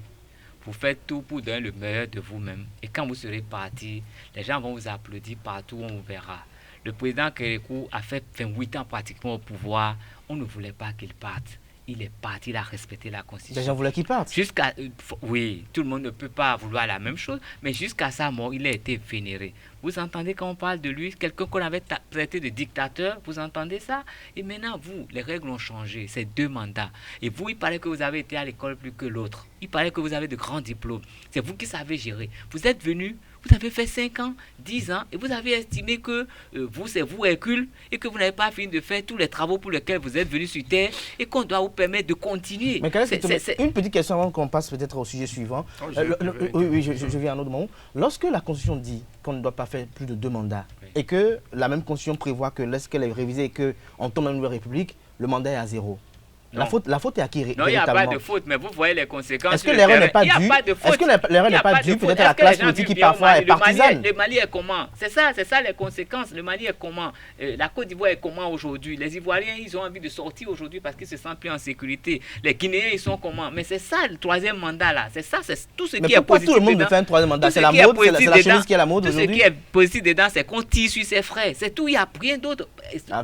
[SPEAKER 8] vous faites tout pour donner le meilleur de vous-même. Et quand vous serez parti, les gens vont vous applaudir partout où on vous verra. Le président Kérékou a fait 28 ans pratiquement au pouvoir. On ne voulait pas qu'il parte. Il est parti, il a respecté la Constitution.
[SPEAKER 1] Les gens voulaient qu'il parte.
[SPEAKER 8] Oui, tout le monde ne peut pas vouloir la même chose, mais jusqu'à sa mort, il a été vénéré. Vous entendez quand on parle de lui, quelqu'un qu'on avait traité de dictateur, vous entendez ça? Et maintenant, vous, les règles ont changé, c'est 2 mandats. Et vous, il paraît que vous avez été à l'école plus que l'autre. Il paraît que vous avez de grands diplômes. C'est vous qui savez gérer. Vous êtes venu, vous avez fait 5 ans, 10 ans, et vous avez estimé que c'est vous Hercule, et que vous n'avez pas fini de faire tous les travaux pour lesquels vous êtes venu sur Terre, et qu'on doit vous permettre de continuer.
[SPEAKER 1] Mais une petite question avant qu'on passe peut-être au sujet suivant. Oui, je viens à un autre moment. Lorsque la Constitution dit qu'on ne doit pas faire plus de 2 mandats, et que la même Constitution prévoit que lorsqu'elle est révisée et qu'on tombe dans une nouvelle république, le mandat est à 0. La faute est à qui?
[SPEAKER 8] Non, il n'y a pas de faute, mais vous voyez les conséquences.
[SPEAKER 1] Est-ce que l'erreur n'est pas due? Est-ce que l'erreur n'est pas due peut-être à la classe politique qui parfois est partisane?
[SPEAKER 8] Le Mali est comment? C'est ça les conséquences. Le Mali est comment? La Côte d'Ivoire est comment aujourd'hui? Les Ivoiriens, ils ont envie de sortir aujourd'hui parce qu'ils se sentent plus en sécurité. Les Guinéens, ils sont comment? Mais c'est ça le troisième mandat là. C'est ça, c'est tout ce qui est positif.
[SPEAKER 1] Mais pourquoi tout le monde veut faire un troisième mandat? C'est la mode, c'est la chemise qui est la mode aujourd'hui.
[SPEAKER 8] Tout ce qui est positif dedans, c'est qu'on tire sur ses frais. C'est tout, il n'y a rien d'autre.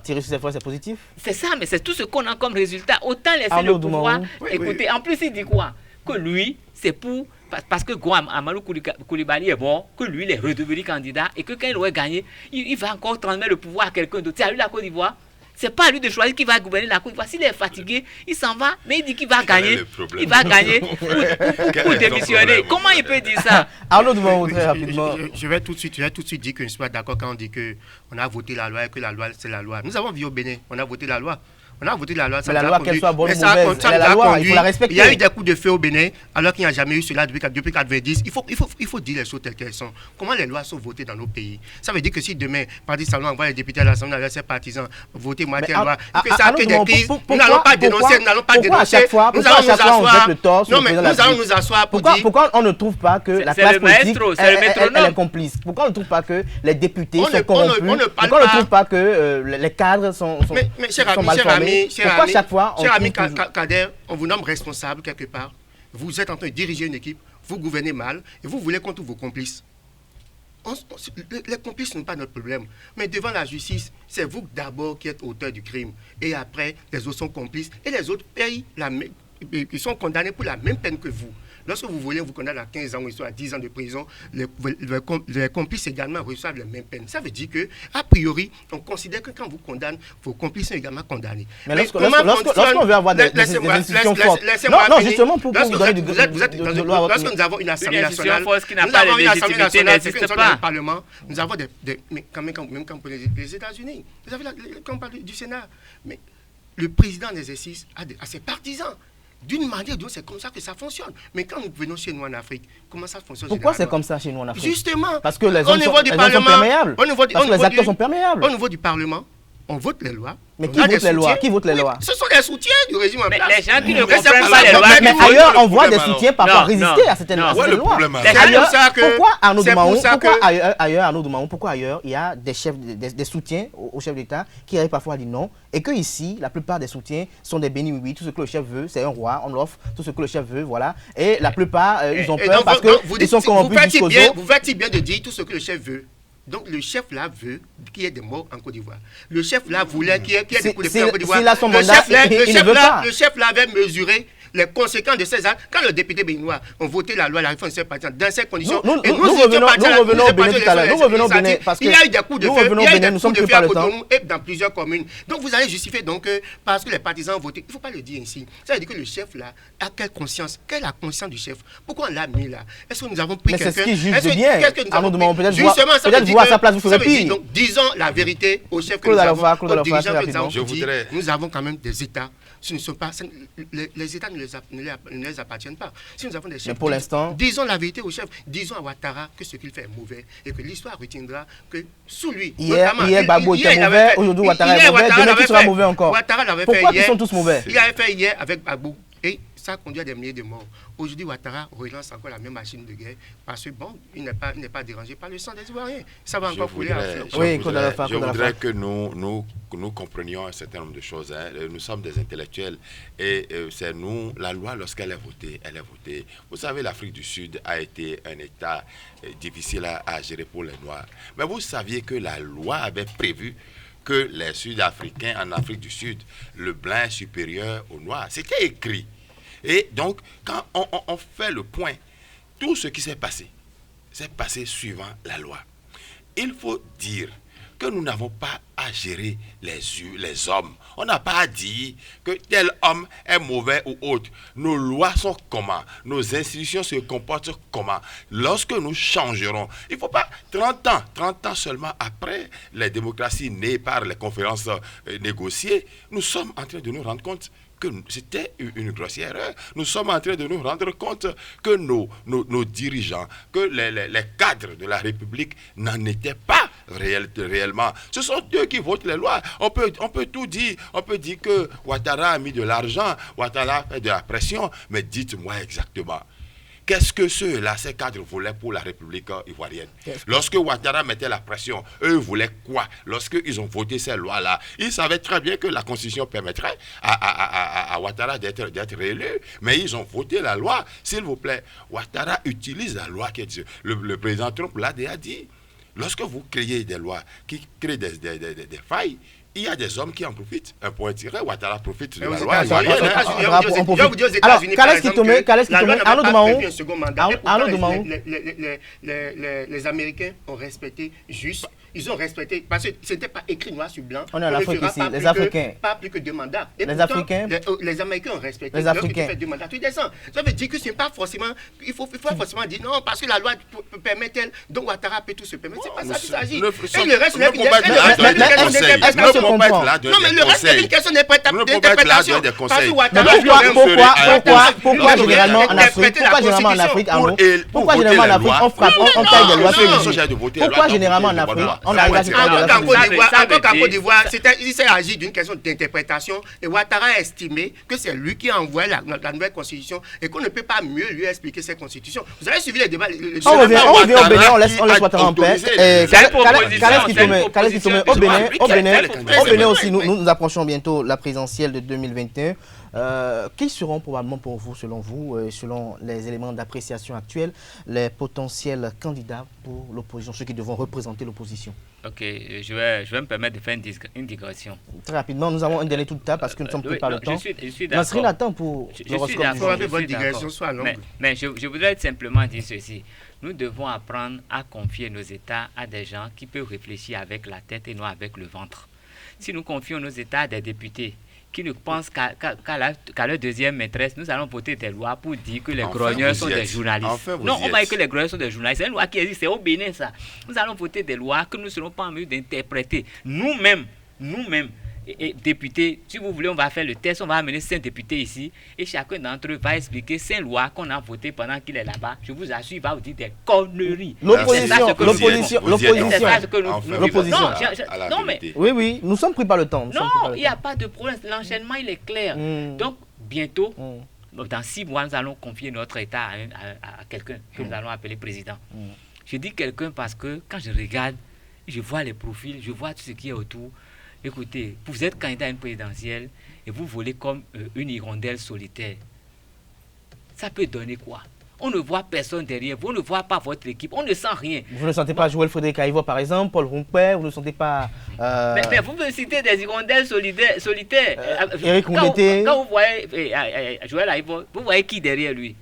[SPEAKER 1] Tirer sur ses frais, c'est positif?
[SPEAKER 8] C'est ça, mais c'est tout ce qu'on a comme résultat. Autant laisser le pouvoir. Écoutez, en plus, il dit quoi? Que lui, c'est pour... Parce que Amadou Koulibaly est bon, que lui, il est redevenu candidat, et que quand il aurait gagné, il va encore transmettre le pouvoir à quelqu'un d'autre. C'est à lui la Côte d'Ivoire. C'est pas à lui de choisir qui va gouverner la Côte d'Ivoire. S'il est fatigué, il s'en va, mais il dit qu'il va gagner. Il va gagner pour démissionner. Comment il peut dire ça?
[SPEAKER 1] Arnaud, très rapidement.
[SPEAKER 9] Je vais tout de suite dire que je ne suis pas d'accord quand on dit qu'on a voté la loi et que la loi, c'est la loi. Nous avons vu au Bénin, on a voté la loi. On a voté la loi.
[SPEAKER 1] Mais la loi, qu'elle soit bonne ou mauvaise, la loi, il faut la respecter.
[SPEAKER 9] Il y a eu des coups de feu au Bénin, alors qu'il n'y a jamais eu cela depuis 90. Il faut dire les choses telles qu'elles sont. Comment les lois sont votées dans nos pays? Ça veut dire que si demain, Parti Salon envoie les députés à l'Assemblée avec ses partisans voter moi telle loi, que ça crée des crises, nous n'allons pas dénoncer, nous n'allons pas dénoncer. Nous allons nous asseoir. Non, mais nous allons nous asseoir pour dire.
[SPEAKER 1] Pourquoi on ne trouve pas que la classe politique elle est complice? Pourquoi on ne trouve pas que les députés sont corrompus? Pourquoi on ne trouve pas que les cadres sont mal formés? Pourquoi chaque fois on
[SPEAKER 9] cher ami Kader, on vous nomme responsable quelque part. Vous êtes en train de diriger une équipe, vous gouvernez mal et vous voulez qu'on trouve vos complices. Les complices n'ont pas notre problème. Mais devant la justice, c'est vous d'abord qui êtes auteur du crime. Et après, les autres sont complices. Et les autres payent ils sont condamnés pour la même peine que vous. Lorsque vous voulez vous condamner à 15 ans ou à 10 ans de prison, les complices également reçoivent la même peine. Ça veut dire que, a priori, on considère que quand vous condamnez, vos complices sont également condamnés.
[SPEAKER 1] Mais lorsqu'on veut avoir des institutions fortes, non, justement, pour vous donner de loi.
[SPEAKER 9] Lorsque nous avons une Assemblée nationale, nous avons des... Mais même quand on parle des États-Unis, quand on parle du Sénat, mais le président en exercice a ses partisans. D'une manière ou d'une autre, c'est comme ça que ça fonctionne. Mais quand nous venons chez nous en Afrique, comment ça fonctionne?
[SPEAKER 1] Pourquoi c'est comme ça chez nous en Afrique?
[SPEAKER 9] Justement,
[SPEAKER 1] parce que les hommes sont perméables. Parce que les acteurs sont perméables.
[SPEAKER 9] Au niveau du Parlement, on vote les lois.
[SPEAKER 1] Mais qui vote les lois? Qui vote les lois?
[SPEAKER 9] Ce sont les soutiens du régime en place.
[SPEAKER 8] Mais les gens qui ne comprennent pas les lois.
[SPEAKER 1] Mais ailleurs, on voit des soutiens parfois résister à certaines lois. Pourquoi Arnaud Doumahon, pourquoi ailleurs il y a des soutiens au chef d'État qui arrivent parfois à dire non, et que ici, la plupart des soutiens sont des bénis oui, tout ce que le chef veut, c'est un roi, on l'offre, tout ce que le chef veut, voilà. Et la plupart, ils ont peur parce qu'ils sont corrompus jusqu'aux os.
[SPEAKER 9] Vous faites bien de dire tout ce que le chef veut. Donc le chef là veut qu'il y ait des morts en Côte d'Ivoire. Le chef là voulait qu'il y ait des coups de feu en Côte d'Ivoire. Le chef là avait mesuré les conséquences de ces actes. Quand le député béninois ont voté la loi de la réforme de ces partis dans ces conditions,
[SPEAKER 1] nous revenons au Bénin tout à l'heure. Nous revenons au Bénin parce qu'il
[SPEAKER 9] y a eu des coups de feu, il y a eu des coups de feu à Cotonou et dans plusieurs communes. Donc vous allez justifier donc parce que les partisans ont voté. Il ne faut pas le dire ainsi. Ça veut dire que le chef là a quelle conscience? Quelle est la conscience du chef? Pourquoi on l'a mis là? Est-ce que nous avons pris quelqu'un?
[SPEAKER 1] Mais c'est ce qui juge de bien. Peut-être voir à sa place, vous ferez pire.
[SPEAKER 9] Donc disons la vérité au chef que nous avons, aux dirigeants que nous avons dit. Nous avons quand même des États. Ce ne sont pas, les États ne les appartiennent pas. Si nous avons des chefs,
[SPEAKER 1] mais pour l'instant,
[SPEAKER 9] disons la vérité aux chefs, disons à Ouattara que ce qu'il fait est mauvais et que l'histoire retiendra que sous lui,
[SPEAKER 1] hier Gbagbo était mauvais, aujourd'hui Ouattara est mauvais, demain qui sera mauvais encore. Pourquoi ils sont tous mauvais?
[SPEAKER 9] Il avait fait hier avec Gbagbo et ça conduit à des milliers de morts. Aujourd'hui, Ouattara relance encore la même machine de guerre parce que bon, il n'est pas dérangé par le sang des Ivoiriens. Ça va encore couler à flot.
[SPEAKER 10] Je voudrais que nous comprenions un certain nombre de choses. Hein. Nous sommes des intellectuels et c'est nous, la loi, lorsqu'elle est votée, elle est votée. Vous savez, l'Afrique du Sud a été un État difficile à gérer pour les Noirs. Mais vous saviez que la loi avait prévu que les Sud-Africains en Afrique du Sud, le blanc est supérieur au noir. C'était écrit. Et donc, quand on fait le point, tout ce qui s'est passé suivant la loi. Il faut dire que nous n'avons pas à gérer les hommes. On n'a pas à dire que tel homme est mauvais ou autre. Nos lois sont comment? Nos institutions se comportent comment? Lorsque nous changerons, il ne faut pas 30 ans seulement après les démocraties nées par les conférences négociées, nous sommes en train de nous rendre compte que c'était une grossière erreur. Nous sommes en train de nous rendre compte que nos dirigeants, que les cadres de la République n'en étaient pas réellement. Ce sont eux qui votent les lois. On peut tout dire. On peut dire que Ouattara a mis de l'argent, Ouattara fait de la pression, mais dites-moi exactement. Qu'est-ce que ceux-là, ces cadres voulaient pour la République ivoirienne? Lorsque Ouattara mettait la pression, eux voulaient quoi? Lorsqu'ils ont voté ces lois-là, ils savaient très bien que la Constitution permettrait à Ouattara d'être réélu. Mais ils ont voté la loi. S'il vous plaît, Ouattara utilise la loi qui est... Le président Trump l'a déjà dit. Lorsque vous créez des lois qui créent des failles, il y a des hommes qui en profitent. Un point tiré, Ouattara profite de la loi.
[SPEAKER 9] Alors, les Américains ont respecté juste Ils ont respecté, parce que ce n'était pas écrit noir sur blanc.
[SPEAKER 1] On est en Afrique ici, les Africains.
[SPEAKER 9] Pas plus que 2 mandats. Et
[SPEAKER 1] Les
[SPEAKER 9] pourtant,
[SPEAKER 1] Africains.
[SPEAKER 9] Les Américains ont respecté.
[SPEAKER 1] Les Africains.
[SPEAKER 9] Tu fais 2 mandats, tu descends. Ça veut dire que ce n'est pas forcément. Il faut forcément dire non, parce que la loi permet tel. Donc Ouattara peut tout se permettre. C'est pas ça qu'il s'agit. Et le reste,
[SPEAKER 10] ne pouvons pas être là de donner des conseils. Ne pouvons pas être là de
[SPEAKER 9] non, mais
[SPEAKER 10] donner
[SPEAKER 9] le
[SPEAKER 10] des
[SPEAKER 9] reste, c'est
[SPEAKER 10] conseils.
[SPEAKER 9] une question
[SPEAKER 10] Nous ne pouvons pas être là de
[SPEAKER 9] d'interprétation.
[SPEAKER 10] donner des
[SPEAKER 9] Parce que
[SPEAKER 10] conseils.
[SPEAKER 9] Ouattara,
[SPEAKER 1] pourquoi généralement en Afrique, pourquoi généralement en Afrique, on frappe, on taille des lois pourquoi généralement en Afrique, on arrive à se tailler des lois
[SPEAKER 9] encore qu'en Côte d'Ivoire, il s'est agi d'une question d'interprétation et Ouattara a estimé que c'est lui qui a envoyé la nouvelle constitution et qu'on ne peut pas mieux lui expliquer cette constitution. Vous avez suivi les débats.
[SPEAKER 1] On revient au Bénin, on laisse Ouattara en paix. Au Bénin aussi, nous approchons bientôt la présidentielle de 2021. Qui seront probablement pour vous, selon les éléments d'appréciation actuels, les potentiels candidats pour l'opposition, ceux qui devront représenter l'opposition?
[SPEAKER 8] Ok, je vais me permettre de faire une digression.
[SPEAKER 1] Très rapidement, nous avons un dernier tour de table parce que nous sommes pris par le temps.
[SPEAKER 8] Je suis d'accord.
[SPEAKER 1] Nasrine attend pour l'horoscope du jour.
[SPEAKER 9] Votre digression soit longue.
[SPEAKER 8] Mais je voudrais simplement dire ceci. Nous devons apprendre à confier nos États à des gens qui peuvent réfléchir avec la tête et non avec le ventre. Si nous confions nos États à des députés qui ne pensent qu'à leur deuxième maîtresse, nous allons voter des lois pour dire que les grogneurs sont des journalistes. Non, on va dire que les grogneurs sont des journalistes. C'est une loi qui existe, c'est au Bénin ça. Nous allons voter des lois que nous ne serons pas en mesure d'interpréter. Nous-mêmes, et députés, si vous voulez, on va faire le test, on va amener 5 députés ici et chacun d'entre eux va expliquer 5 lois qu'on a votées pendant qu'il est là-bas. Je vous assure, il va vous dire des conneries.
[SPEAKER 1] L'opposition.
[SPEAKER 8] Non, mais
[SPEAKER 1] oui, nous sommes pris par le temps.
[SPEAKER 8] Non, il n'y a pas de problème. L'enchaînement, il est clair. Donc, bientôt, dans 6 mois, nous allons confier notre État à quelqu'un que nous allons appeler président. Je dis quelqu'un parce que quand je regarde, je vois les profils, je vois tout ce qui est autour. Écoutez, vous êtes candidat à une présidentielle et vous volez comme une hirondelle solitaire. Ça peut donner quoi? On ne voit personne derrière vous, on ne voit pas votre équipe, on ne sent rien.
[SPEAKER 1] Vous ne sentez pas Joël Frédéric Aïvo, par exemple, Paul Rompère, vous ne sentez pas...
[SPEAKER 8] Mais vous me citez des hirondelles solitaires.
[SPEAKER 1] Éric Oundété.
[SPEAKER 8] Quand vous voyez Joël Aïvo, vous voyez qui derrière lui?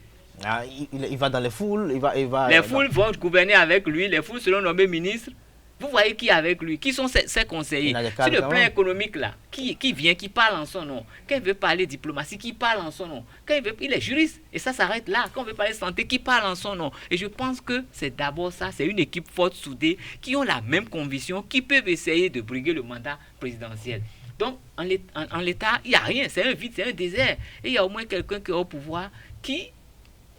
[SPEAKER 1] Il va dans les foules,
[SPEAKER 8] les foules vont gouverner avec lui, les foules seront nommés ministres. Vous voyez qui est avec lui? Qui sont ses conseillers? Sur le plan économique, là, qui vient, qui parle en son nom? Quand il veut parler diplomatie, qui parle en son nom? Quand il est juriste, et ça s'arrête là. Quand on veut parler santé, qui parle en son nom? Et je pense que c'est d'abord ça, c'est une équipe forte, soudée, qui ont la même conviction, qui peuvent essayer de briguer le mandat présidentiel. Donc, en l'état, il n'y a rien, c'est un vide, c'est un désert. Et il y a au moins quelqu'un qui est au pouvoir, qui...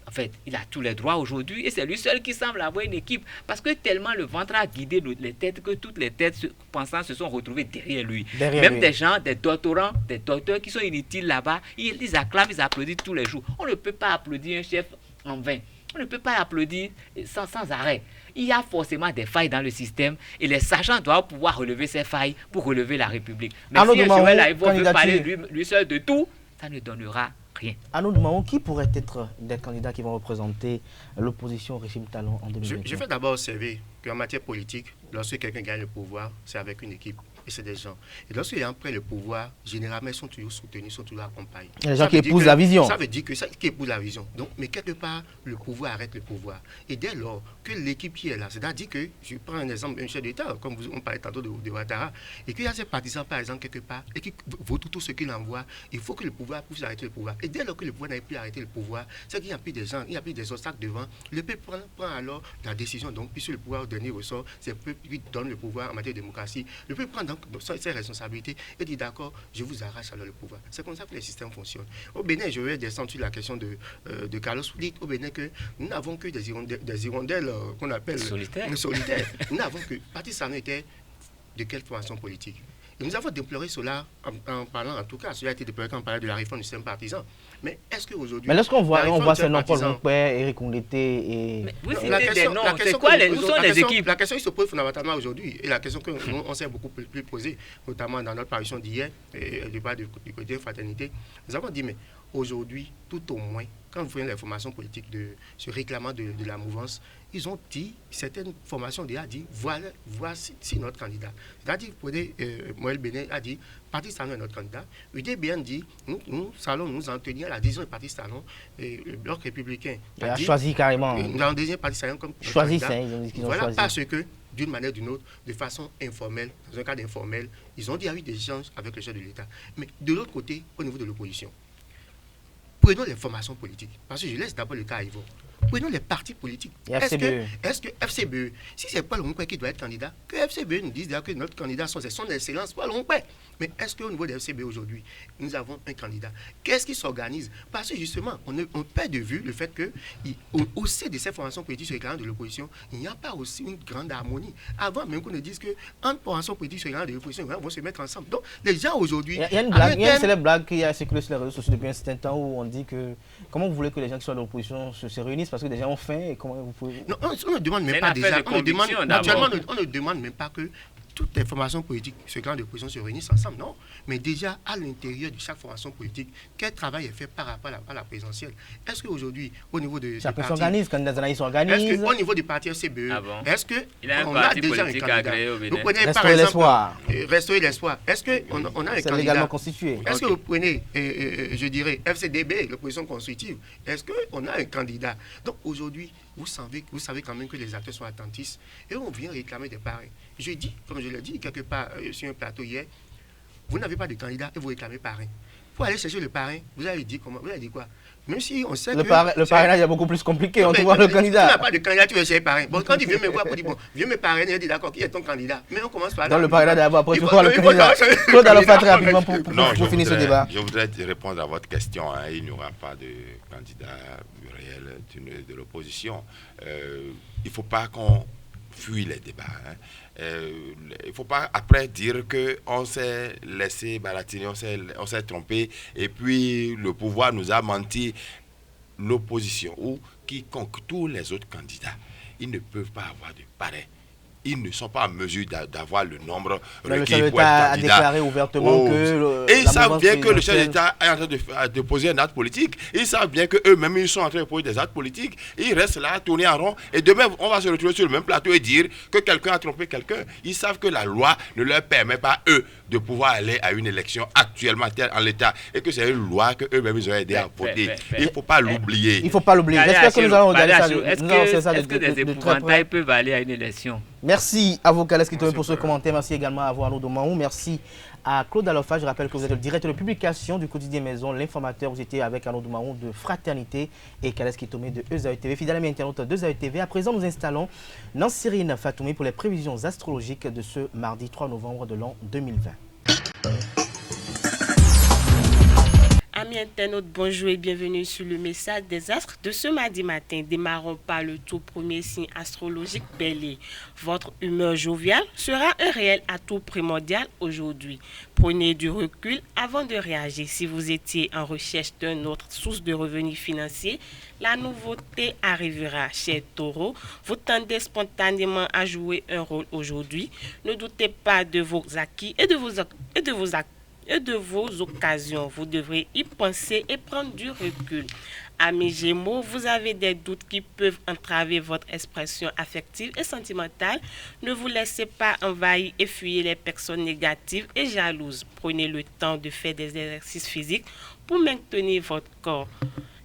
[SPEAKER 8] En fait, il a tous les droits aujourd'hui et c'est lui seul qui semble avoir une équipe parce que tellement le ventre a guidé les têtes que toutes les têtes pensant se sont retrouvées derrière lui. Des gens, des doctorants, des docteurs qui sont inutiles là-bas, ils acclament, ils applaudissent tous les jours. On ne peut pas applaudir un chef en vain. On ne peut pas applaudir sans arrêt. Il y a forcément des failles dans le système et les sachants doivent pouvoir relever ces failles pour relever la République. Mais si un Joël Aïvo veut parler lui seul de tout, ça ne donnera rien.
[SPEAKER 1] À nous demandons qui pourrait être des candidats qui vont représenter l'opposition au régime Talon en 2021.
[SPEAKER 9] Je vais d'abord observer qu'en matière politique, lorsque quelqu'un gagne le pouvoir, c'est avec une équipe et c'est des gens. Et lorsqu'ils ont pris le pouvoir, généralement, ils sont toujours soutenus, ils sont toujours accompagnés.
[SPEAKER 1] Il y a des gens qui épousent la vision.
[SPEAKER 9] Ça veut dire que qui épousent la vision. Donc, mais quelque part, le pouvoir arrête le pouvoir. Et dès lors que l'équipe qui est là, c'est-à-dire que, je prends un exemple, un chef d'État, comme on parlait tantôt de Ouattara, et qu'il y a ces partisans, par exemple, quelque part, et qui votent tout ce qu'il envoie, il faut que le pouvoir puisse arrêter le pouvoir. Et dès lors que le pouvoir n'avait plus arrêté le pouvoir, c'est qu'il n'y a plus de gens, il n'y a plus des obstacles devant. Le peuple prend alors la décision, donc, puisque le pouvoir au dernier ressort, c'est le peuple qui donne le pouvoir en matière de démocratie. Le peuple prend donc ses responsabilités et dit d'accord, je vous arrache alors le pouvoir. C'est comme ça que les systèmes fonctionnent. Au Bénin, je vais descendre sur la question de Carlos Foulit. Au Bénin, que nous n'avons que des hirondelles qu'on appelle solitaires. Nous n'avons que Patrice Talon était de quelle formation politique? Et nous avons déploré cela en parlant, en tout cas, cela a été déploré quand on parlait de la réforme du système partisan. Mais est-ce qu'aujourd'hui...
[SPEAKER 1] Mais lorsqu'on voit ces noms, Paul Rompère, Éric Oundété et...
[SPEAKER 9] La question se pose fondamentalement aujourd'hui, et la question qu'on s'est beaucoup plus posée, notamment dans notre parution d'hier, et le débat du côté fraternité, nous avons dit, mais aujourd'hui, tout au moins, quand vous voyez les formations politiques se réclamant de la mouvance, ils ont dit, certaines formations déjà dit, voici notre candidat. C'est-à-dire, Moël Bénin a dit, Patrice Talon est notre candidat. UDBN dit, nous allons nous en tenir à la décision de Patrice Talon, et le bloc républicain
[SPEAKER 1] a choisi carrément.
[SPEAKER 9] Nous avons désigné Patrice Talon comme
[SPEAKER 1] candidat.
[SPEAKER 9] Voilà, parce que d'une manière ou d'une autre, de façon informelle, dans un cadre informel. Ils ont déjà eu des échanges avec le chef de l'État. Mais de l'autre côté, au niveau de l'opposition, prenons les formations politiques. Parce que je laisse d'abord le cas à Yvon. Prenons les partis politiques. Est-ce que FCBE, si c'est Paul Onkwe qui doit être candidat, que FCBE nous dise déjà que notre candidat, son excellence Paul Onkwe. Mais est-ce qu'au niveau de FCBE aujourd'hui, nous avons un candidat? Qu'est-ce qui s'organise? Parce que justement, on perd de vue le fait qu'au sein de ces formations politiques sur les canaux de l'opposition, il n'y a pas aussi une grande harmonie. Avant même qu'on ne dise qu'en formations politiques sur les canaux de l'opposition, ils vont se mettre ensemble. Donc, les gens aujourd'hui...
[SPEAKER 1] Il y a une blague, il y a une célèbre blague qui a circulé sur les réseaux sociaux depuis un certain temps où on dit que comment vous voulez que les gens qui sont de l'opposition se réunissent parce que des gens ont faim et comment vous pouvez...
[SPEAKER 9] Non, on ne demande même pas déjà. On ne demande même pas que toutes les formations politiques, ce grand de position se réunissent ensemble, non. Mais déjà, à l'intérieur de chaque formation politique, quel travail est fait par rapport à la présidentielle? Est-ce qu'aujourd'hui, au niveau de...
[SPEAKER 1] Chacun s'organise, quand les analystes s'organisent.
[SPEAKER 9] Est-ce qu'au niveau des partis FCBE, est-ce qu'on a déjà un candidat?
[SPEAKER 1] Vous prenez par exemple...
[SPEAKER 9] Restaurer l'espoir. Est-ce qu'on a un candidat?
[SPEAKER 1] C'est légalement constitué.
[SPEAKER 9] Est-ce que vous prenez, je dirais, FCDB, l'opposition constitutive, est-ce qu'on a un candidat? Donc aujourd'hui, vous savez quand même que les acteurs sont attentifs et on vient réclamer des parrains. Je dis, comme je l'ai dit quelque part sur un plateau hier, vous n'avez pas de candidat et vous réclamez parrain. Pour aller chercher le parrain, vous avez dit comment? Vous avez dit quoi? Même si on sait
[SPEAKER 1] le parrainage est beaucoup plus compliqué, on trouve le candidat.
[SPEAKER 9] Tu n'as pas de candidat, tu veux chercher parrain. Bon, quand il vient me voir pour dire, bon, viens me parrainer, il dit d'accord, qui est ton candidat? Mais on commence par là.
[SPEAKER 1] Dans le parrainage d'abord, après tu vois le candidat. Claude Alopha, très rapidement pour finir ce débat.
[SPEAKER 10] Je voudrais répondre à votre question. Il n'y aura pas de candidat réel de l'opposition. Il ne faut pas qu'on fuit les débats. Il ne faut pas après dire qu'on s'est laissé baratiner, on s'est trompé et puis le pouvoir nous a menti. L'opposition ou quiconque, tous les autres candidats, ils ne peuvent pas avoir de parrain. Ils ne sont pas en mesure d'avoir le nombre requis pour être candidat.
[SPEAKER 1] A déclaré ouvertement que...
[SPEAKER 10] Et ils savent bien que le chef d'État est en train de poser un acte politique. Ils savent bien qu'eux-mêmes, ils sont en train de poser des actes politiques. Ils restent là, tourner en rond. Et demain, on va se retrouver sur le même plateau et dire que quelqu'un a trompé quelqu'un. Ils savent que la loi ne leur permet pas, eux, de pouvoir aller à une élection actuellement en l'état. Et que c'est une loi qu'eux-mêmes, ils ont aidé à voter. Il ne faut pas l'oublier.
[SPEAKER 1] Il ne faut pas l'oublier. J'espère que nous allons regarder ça.
[SPEAKER 8] Est-ce que des épouvantails peuvent aller à une élection?
[SPEAKER 1] Merci à vous, Kales Kitome, pour ce commentaire. Merci également à vous, Arnaud Domaou. Merci à Claude Alopha. Je rappelle que vous êtes le directeur de publication du quotidien Maison, l'informateur. Vous étiez avec Arnaud Domaou de Fraternité et Kales Kitome de EZAE-TV. Fidèle ami internaute de EZAE-TV. À présent, nous installons Nansirine Fatoumi pour les prévisions astrologiques de ce mardi 3 novembre de l'an 2020.
[SPEAKER 11] Amis internautes, bonjour et bienvenue sur le message des astres de ce mardi matin. Démarrons par le tout premier signe astrologique Bélier. Votre humeur joviale sera un réel atout primordial aujourd'hui. Prenez du recul avant de réagir. Si vous étiez en recherche d'une autre source de revenus financiers, la nouveauté arrivera. Cher Taureau, vous tendez spontanément à jouer un rôle aujourd'hui. Ne doutez pas de vos acquis et de vos occasions. Vous devrez y penser et prendre du recul. Amis Gémeaux, vous avez des doutes qui peuvent entraver votre expression affective et sentimentale. Ne vous laissez pas envahir et fuir les personnes négatives et jalouses. Prenez le temps de faire des exercices physiques pour maintenir votre corps.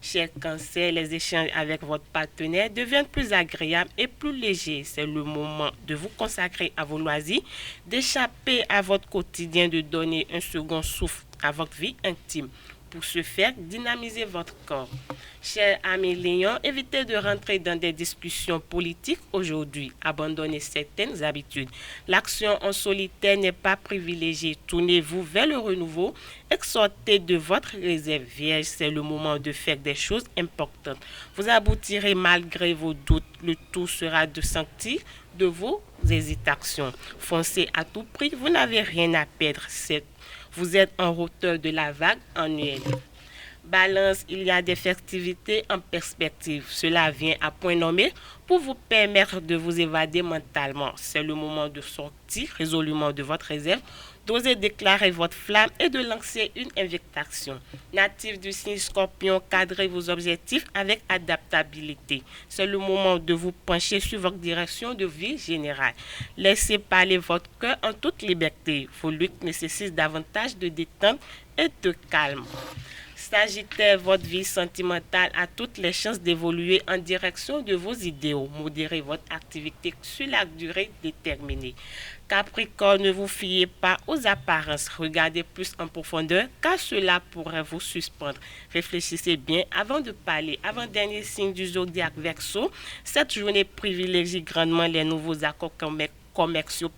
[SPEAKER 11] Cher Cancer, les échanges avec votre partenaire deviennent plus agréables et plus légers. C'est le moment de vous consacrer à vos loisirs, d'échapper à votre quotidien, de donner un second souffle à votre vie intime. Pour ce faire, dynamisez votre corps. Chers amis Lions, évitez de rentrer dans des discussions politiques aujourd'hui. Abandonnez certaines habitudes. L'action en solitaire n'est pas privilégiée. Tournez-vous vers le renouveau. Sortez de votre réserve. Vierge, c'est le moment de faire des choses importantes. Vous aboutirez malgré vos doutes. Le tout sera de sentir de vos hésitations. Foncez à tout prix. Vous n'avez rien à perdre. Vous êtes en hauteur de la vague annuelle. Balance, il y a des festivités en perspective. Cela vient à point nommé pour vous permettre de vous évader mentalement. C'est le moment de sortir résolument de votre réserve, d'oser déclarer votre flamme et de lancer une invitation. Natif du signe Scorpion, cadrez vos objectifs avec adaptabilité. C'est le moment de vous pencher sur votre direction de vie générale. Laissez parler votre cœur en toute liberté. Vos luttes nécessitent davantage de détente et de calme. Sagittaire, votre vie sentimentale a toutes les chances d'évoluer en direction de vos idéaux. Modérez votre activité sur la durée déterminée. Capricorne, ne vous fiez pas aux apparences. Regardez plus en profondeur car cela pourrait vous suspendre. Réfléchissez bien avant de parler. Avant-dernier signe du zodiaque Verseau, cette journée privilégie grandement les nouveaux accords commerciaux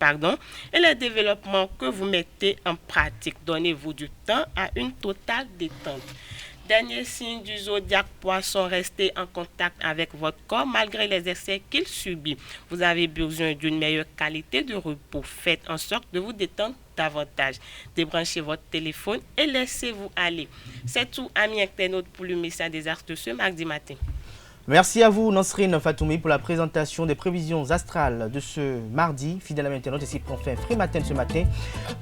[SPEAKER 11] et le développement que vous mettez en pratique. Donnez-vous du temps à une totale détente. Dernier signe du zodiaque Poisson, restez en contact avec votre corps malgré les excès qu'il subit. Vous avez besoin d'une meilleure qualité de repos. Faites en sorte de vous détendre davantage. Débranchez votre téléphone et laissez-vous aller. C'est tout, amis internautes, pour le message des astres de ce mardi matin.
[SPEAKER 1] Merci à vous, Nasrine Fatoumi, pour la présentation des prévisions astrales de ce mardi. Fidèle à internaute, ici prend fin Frimatin ce matin.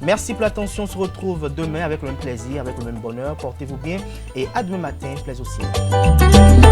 [SPEAKER 1] Merci pour l'attention. On se retrouve demain avec le même plaisir, avec le même bonheur. Portez-vous bien et à demain matin, plaisir aussi.